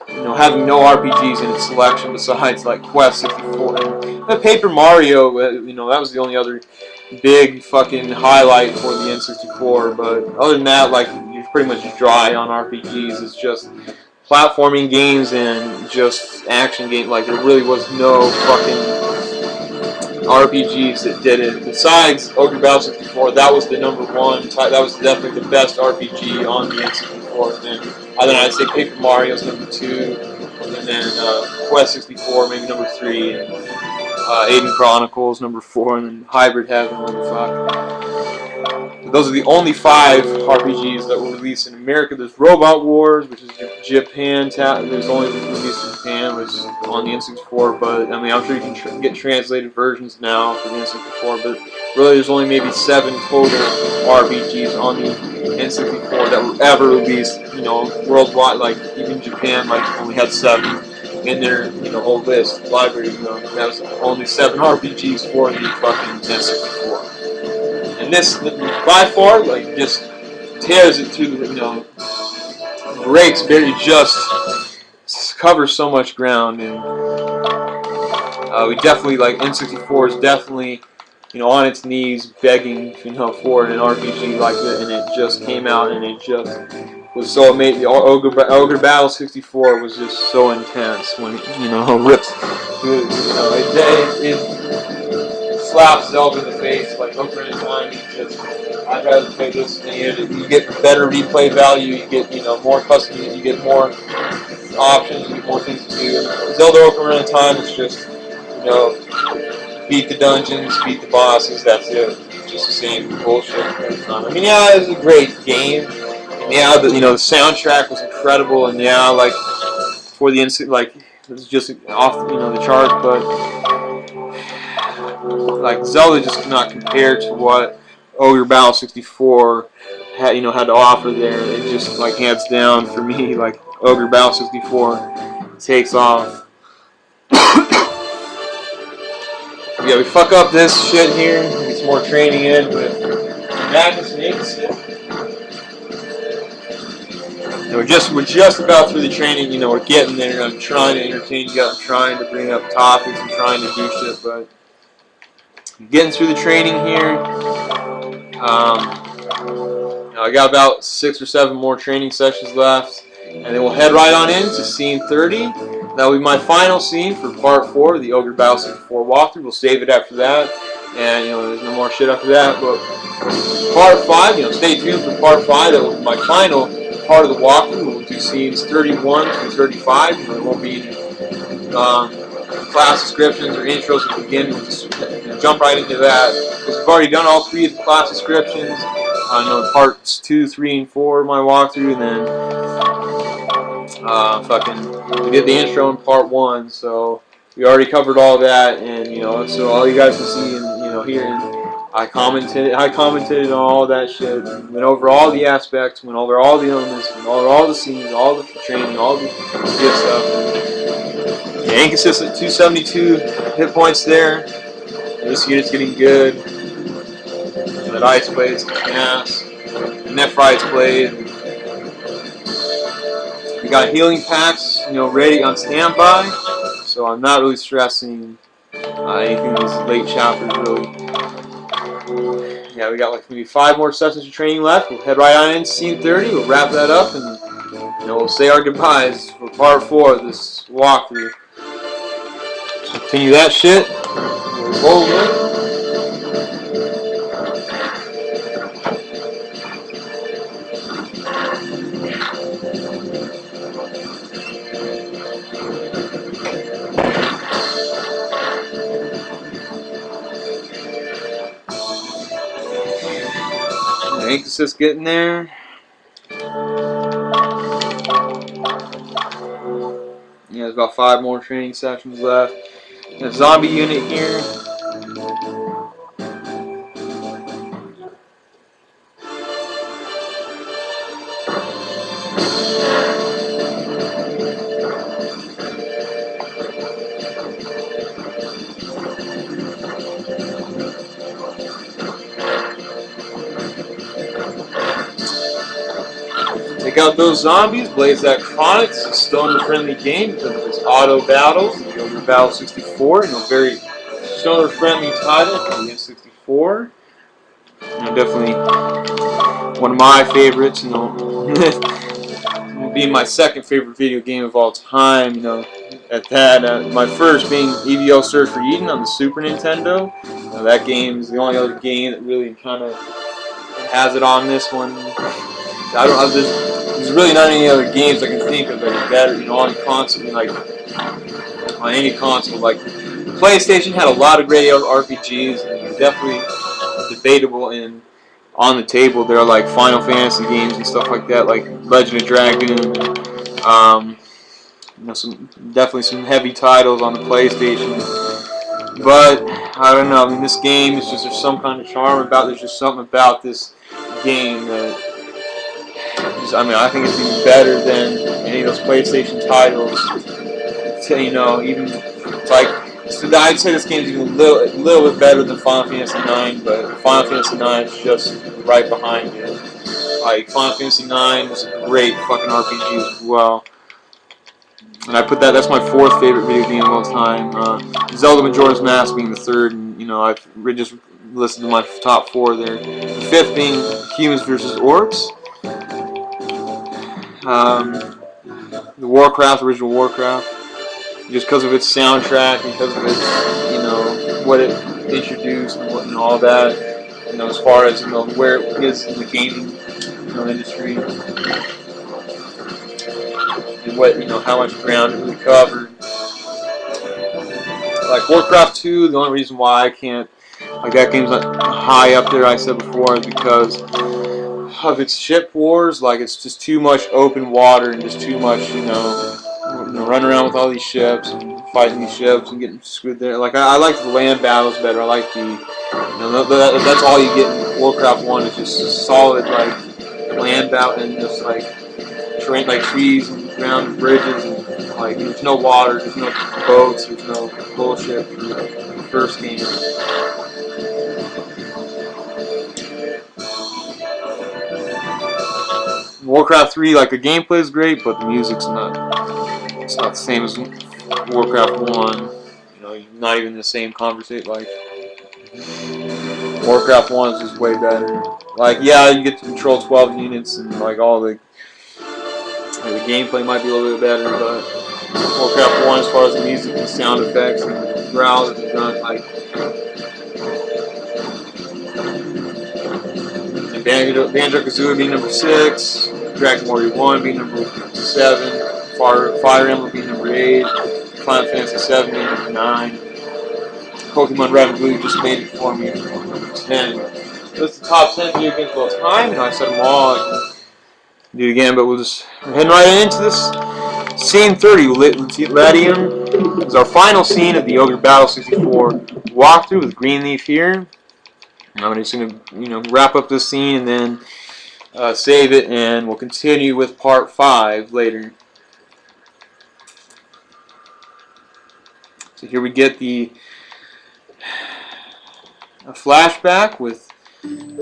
having no RPGs in its selection besides like Quest 64 and Paper Mario. That was the only other big fucking highlight for the N64. But other than that, like you're pretty much dry on RPGs. It's just platforming games and just action games. Like there really was no fucking RPGs that did it. Besides Ogre Battle 64, that was the #1. That was definitely the best RPG on the N64. And then I'd say Paper Mario's #2, and then Quest 64 maybe #3, and Aiden Chronicles #4, and then Hybrid Heaven #5. Those are the only 5 RPGs that were released in America. There's Robot Wars, which is Japan. There's only released in Japan, which is on the N64. But I mean, I'm sure you can get translated versions now for the N64. But really, there's only maybe 7 total RPGs on the N64 that were ever released. Worldwide. Like even Japan, like only had 7 in their whole list library. That was only 7 RPGs for the fucking N64. And this, by far, like, just tears it through the, breaks, barely just covers so much ground, and we definitely, like, N64 is definitely, on its knees begging, for an RPG like that, and it just came out, and it just was so amazing. Ogre Battle 64 was just so intense when it rips, it slaps Zelda in the face like Ocarina of Time. I'd rather play this than you get better replay value, you get more custom, you get more options, you get more things to do. Zelda Ocarina of Time is just beat the dungeons, beat the bosses, that's it. Just the same bullshit every time. I mean, yeah, it was a great game. And yeah, the soundtrack was incredible, and yeah, like for the instant, like it was just off the chart, but like Zelda just cannot compare to what Ogre Battle 64 had, had to offer there. It just like hands down for me, like Ogre Battle 64 takes off. Yeah, we fuck up this shit here. Get some more training in with Madness and Ankiseth. And we're just about through the training. We're getting there. I'm trying to entertain you guys. I'm trying to bring up topics. I'm trying to do shit, but getting through the training here. I got about 6 or 7 more training sessions left, and then we'll head right on into scene 30. That'll be my final scene for part 4 of the Ogre Battle 64 walkthrough. We'll save it after that, and there's no more shit after that. But part 5, stay tuned for part 5. That will be my final part of the walkthrough. We'll do scenes 31 through 35. There won't be class descriptions or intros at the beginning. We'll just jump right into that. Because we've already done all 3 of the class descriptions. Parts 2, 3, and 4 of my walkthrough, and then we did the intro in part 1, so we already covered all that, and so all you guys can see and hear, I commented on all that shit, went over all the aspects, went over all the elements, went over all the scenes, all the training, all the good stuff. Yeah, Ankiseth at 272 hit points there. This unit's getting good. That ice blade's kicking ass. The Nephrites blade. We got healing packs, ready on standby. So I'm not really stressing anything in these late chapters, really. Yeah, we got like maybe 5 more sessions of training left. We'll head right on into scene 30. We'll wrap that up, and we'll say our goodbyes for part 4 of this walkthrough. So continue that shit. We'll roll it. Ankiseth's getting there. Yeah, there's about 5 more training sessions left. Got a zombie unit here. Take out those zombies, blaze that chronic. It's a stoner-friendly game because of its auto battles. The Ogre Battle 64, very stoner-friendly title for the N64. Definitely one of my favorites. Being my second favorite video game of all time. At that, my first being EVO Search for Eden on the Super Nintendo. That game is the only other game that really kind of has it on this one. There's really not any other games I can think of that are better, on console, on any console. Like, PlayStation had a lot of great RPGs, and definitely debatable and on the table. There are like Final Fantasy games and stuff like that, like Legend of Dragoon. Definitely some heavy titles on the PlayStation. But I don't know. This game is just, there's some kind of charm about. There's just something about this game that. I think it's even better than any of those PlayStation titles. Even it's like, I'd say this game's even a little bit better than Final Fantasy IX, but Final Fantasy IX is just right behind it. Like, Final Fantasy IX is a great fucking RPG as well. And I put that's my 4th favorite video game of all time. Zelda Majora's Mask being the 3rd, and I've just listed my top 4 there. The 5th being Humans vs. Orcs. The original Warcraft, just because of its soundtrack, because of its, what it introduced and all that, as far as, where it is in the gaming, industry, and what, how much ground it really covered. Like Warcraft 2, the only reason why I can't, that game's not high up there, I said before, is because of its ship wars. Like, it's just too much open water and just too much, run around with all these ships and fighting these ships and getting screwed there. Like I like the land battles better. I like the, that's all you get in Warcraft 1 is just a solid like land battle and just like terrain, like trees and ground and bridges and like there's no water, there's no boats, there's no bullshit from the first game. Warcraft 3, like the gameplay is great, but the music's not. It's not the same as Warcraft 1. You know, not even the same conversation. Like Warcraft 1 is just way better. Like, yeah, you get to control 12 units and like all the gameplay might be a little bit better, but Warcraft 1, as far as the music and sound effects and growls and grunt, like Banjo-Kazooie being number 6, Dragon Warrior 1 being number 7, Fire Emblem being number 8, Final Fantasy 7 being number 9, Pokemon Red and Blue just made it for me for number 10. That's the top 10 video games of all time. You know, I said them all. I can do it again, but we're heading right into this. Scene 30, Latium, is our final scene of the Ogre Battle 64 walkthrough with Greenleaf here. I'm just going to, wrap up this scene and then save it, and we'll continue with part 5 later. So here we get a flashback with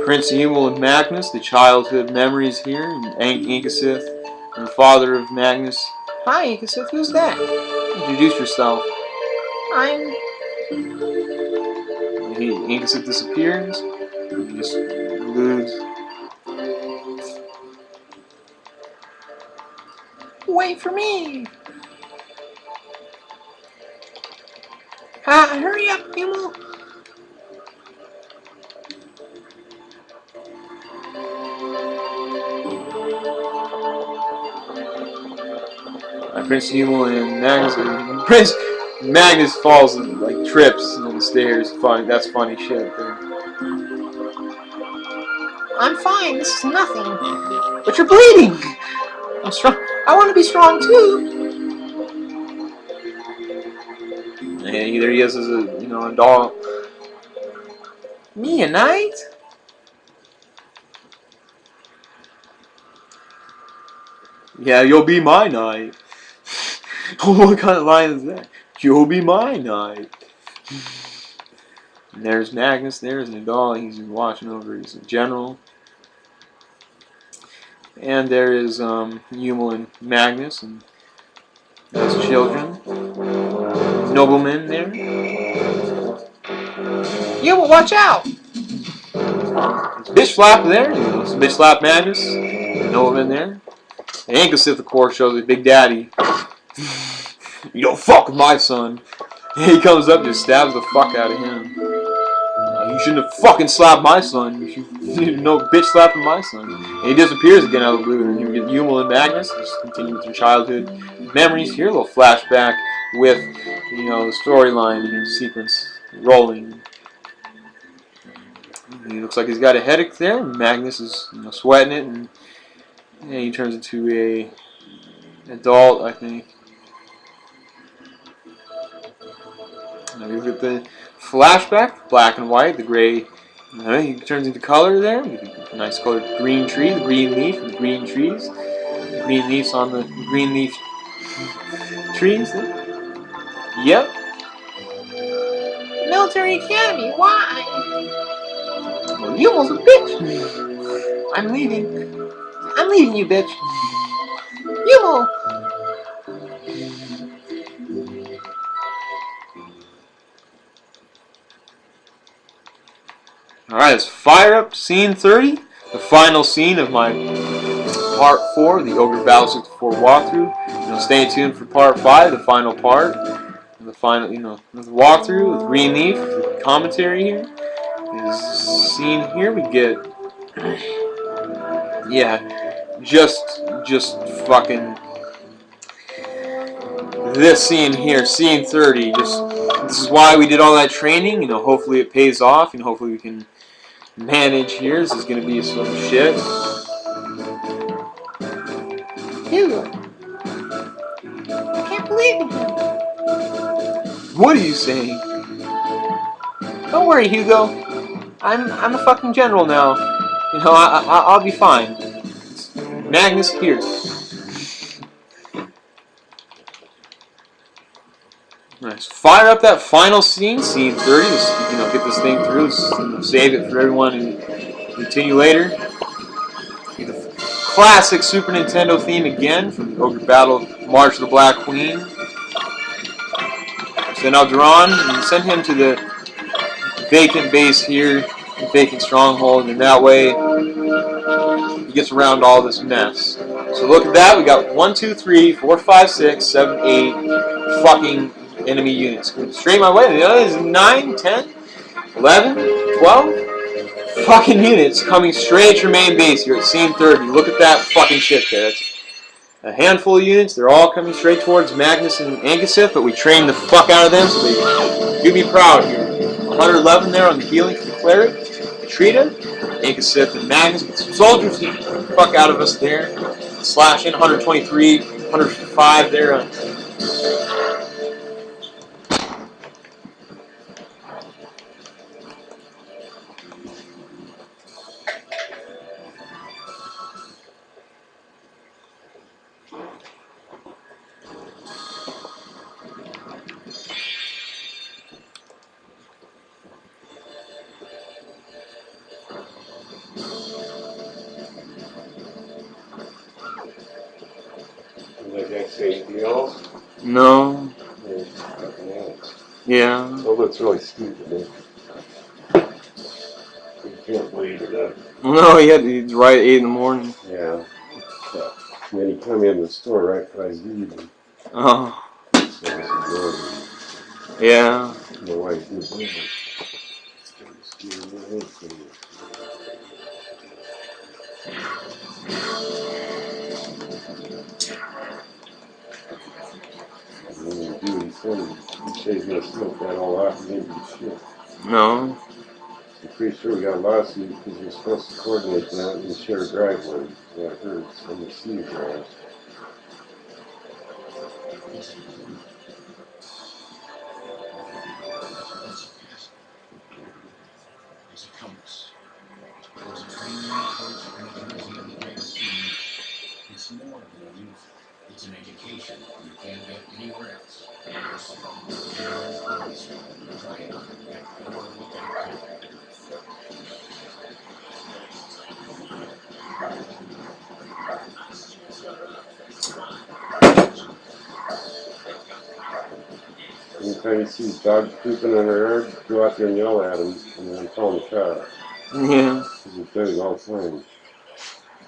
Prince Emil and Magnus, the childhood memories here, and Ankiseth, and the father of Magnus. Hi, Ankiseth, who's that? Introduce yourself. Ankiseth disappears. He just alludes. Wait for me! Hurry up, Emil! Prince Emil and Prince Magnus falls and like trips on the stairs. Funny, that's funny shit. There. I'm fine. This is nothing. But you're bleeding. I'm strong. I want to be strong too. Yeah, there he is as a doll. Me a knight? Yeah, you'll be my knight. What kind of line is that? You'll be my knight. And there's Magnus, there's Nadal, he's watching over, he's a general. And there is Emil and Magnus and his children. Noblemen there. Emil, watch out! Bitch slap there, bitch slap Magnus. Noblemen there. And Ankiseth, of course, shows his big daddy. You don't fuck with my son. He comes up and just stabs the fuck out of him. You shouldn't have fucking slapped my son. You no bitch slapping my son. And he disappears again out of the blue. And you get Emil and Magnus. Just continue with your childhood memories here. A little flashback with the storyline and sequence rolling. He looks like he's got a headache there. Magnus is sweating it, and he turns into a adult, I think. Now we look at the flashback, black and white, the gray. He turns into color there. A nice colored green tree, the green leaf, and the green trees. The green leaves on the green leaf trees there. Yep. Military Academy, why? Well, you almost a bitch. I'm leaving. I'm leaving you, bitch. Yumo! Alright, let's fire up scene 30. The final scene of my part 4, the Ogre Battle 64 walkthrough. Stay tuned for part 5, the final part. The final, the walkthrough with Green Leaf, the commentary here. This scene here we get, just fucking this scene here, scene 30. This is why we did all that training. Hopefully it pays off. Hopefully we can manage here. This is gonna be some shit. Dude, I can't believe it. What are you saying? Don't worry, Hugo. I'm a fucking general now. You know, I'll be fine. Magnus here. Nice. Fire up that final scene, scene 30. Let's, you know, get this thing through. Let's save it for everyone and continue later. The classic Super Nintendo theme again from the Ogre Battle March of the Black Queen. Send Alderon and send him to the vacant base here, the vacant stronghold, and that way he gets around all this mess. So look at that. We got 1, 2, 3, 4, 5, 6, 7, 8 fucking enemy units going straight my way. The other is 9, 10, 11, 12 fucking units coming straight at your main base here at scene 30. Look at that fucking shit there. That's a handful of units. They're all coming straight towards Magnus and Ankiseth, but we trained the fuck out of them, so they do be proud here. 111 there on the healing for the cleric. Katreda, Ankiseth, and Magnus. But some soldiers get the fuck out of us there. Slash in 123, 105 there on. Like I say, deals. No. Yeah. Well, that's really stupid. Man. You can't believe it. No, he's right at 8 in the morning. Yeah. And then he come in the store right when I was leaving. Oh. So Yeah. my wife did that. He says he's going to smoke that all out and then do shit. No. I'm pretty sure we got a lawsuit because you're supposed to coordinate that and share a driveway. Yeah, I heard from the sea drive. It's more than a youth. It's an education you can't get anywhere else. Try it at your local college. Anytime you see dogs pooping in their yard, go out there and yell at them and then call them cops. Yeah. Because it does all the time.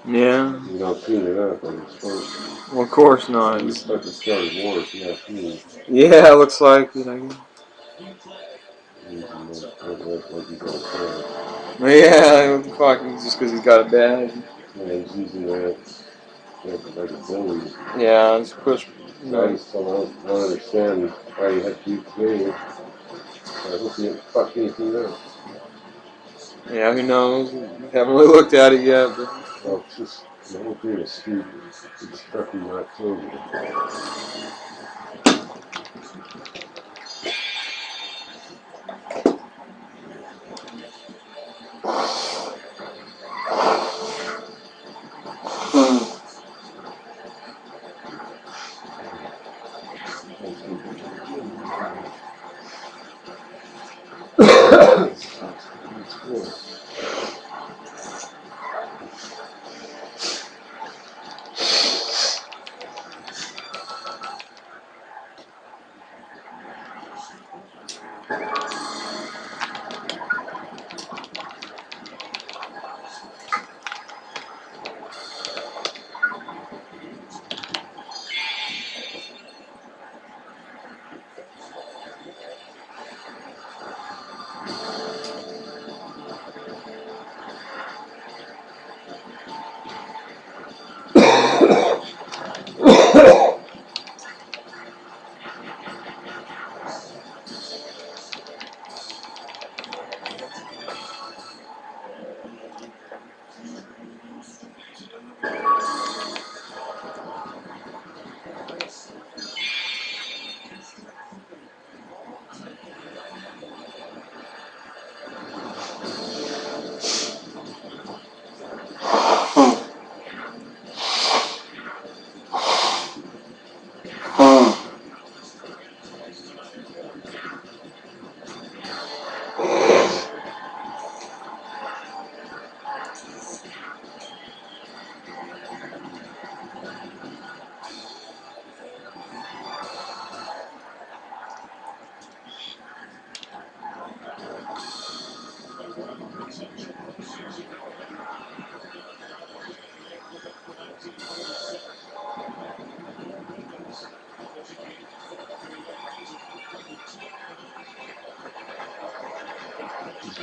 Yeah. You don't clean it up when you're supposed to. Well, of course not. You start to start a war if you have clean. Yeah, it looks like. You know. Yeah, what the fuck? Just because he's got a badge. Yeah, he's using that like a bully. Yeah, it's push. So I just don't understand why you have to use today. I hope you didn't fuck anything up. Yeah, who knows? Haven't really looked at it yet, but. Well, it's just the whole thing is stupid. It's struck in October.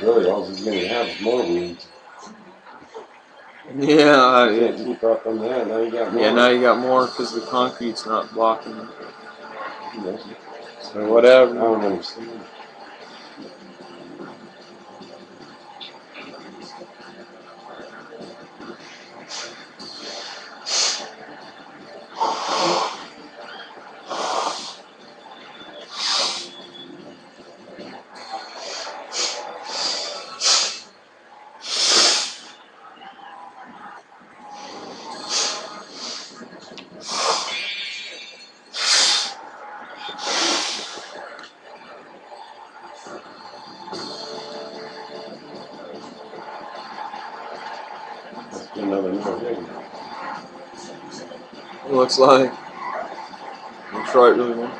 Really, all he's going to have is more weeds. Yeah, You can't keep up on that. Now you got more. yeah. Now you got more because the concrete's not blocking it. No. So whatever. I don't understand. Let's do another more thing. It looks like Detroit really won.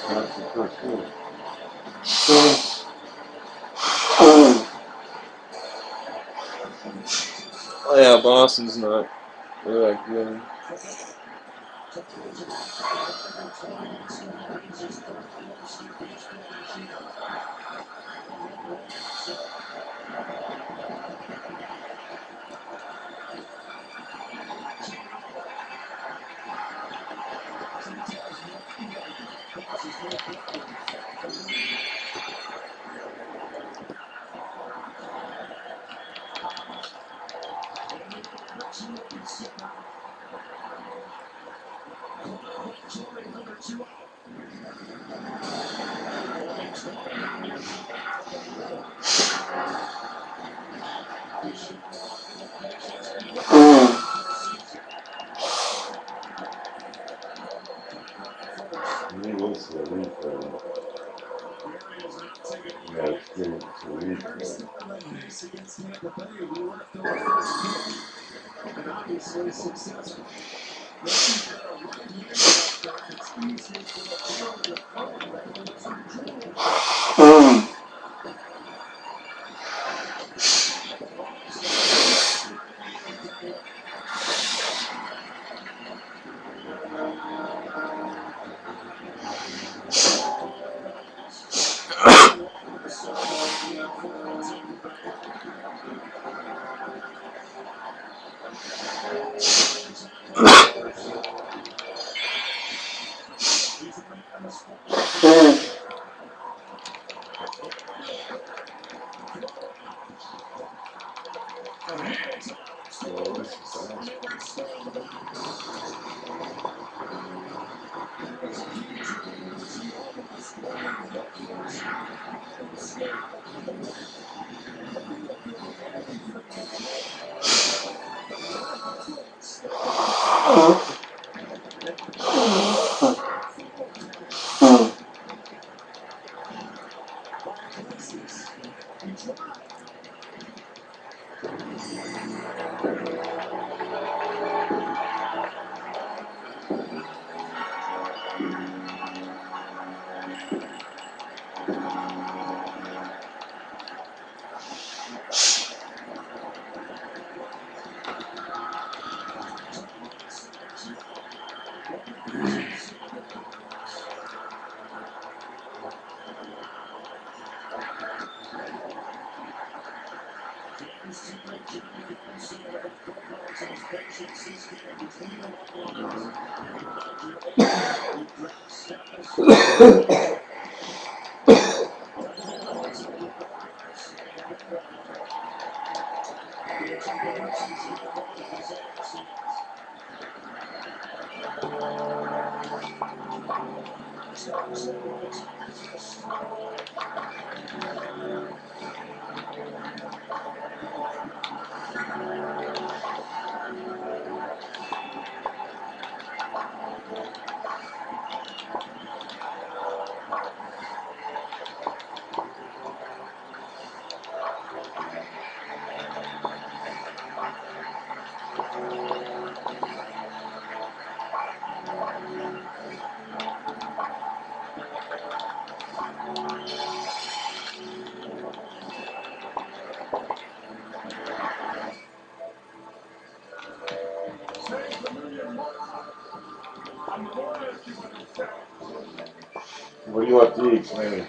That's the first one. Oh yeah, Boston's not. They're like good. Maybe this is a replay. Yeah, it's good. It's a replay. Well, this is awesome. What do you want to eat? Man?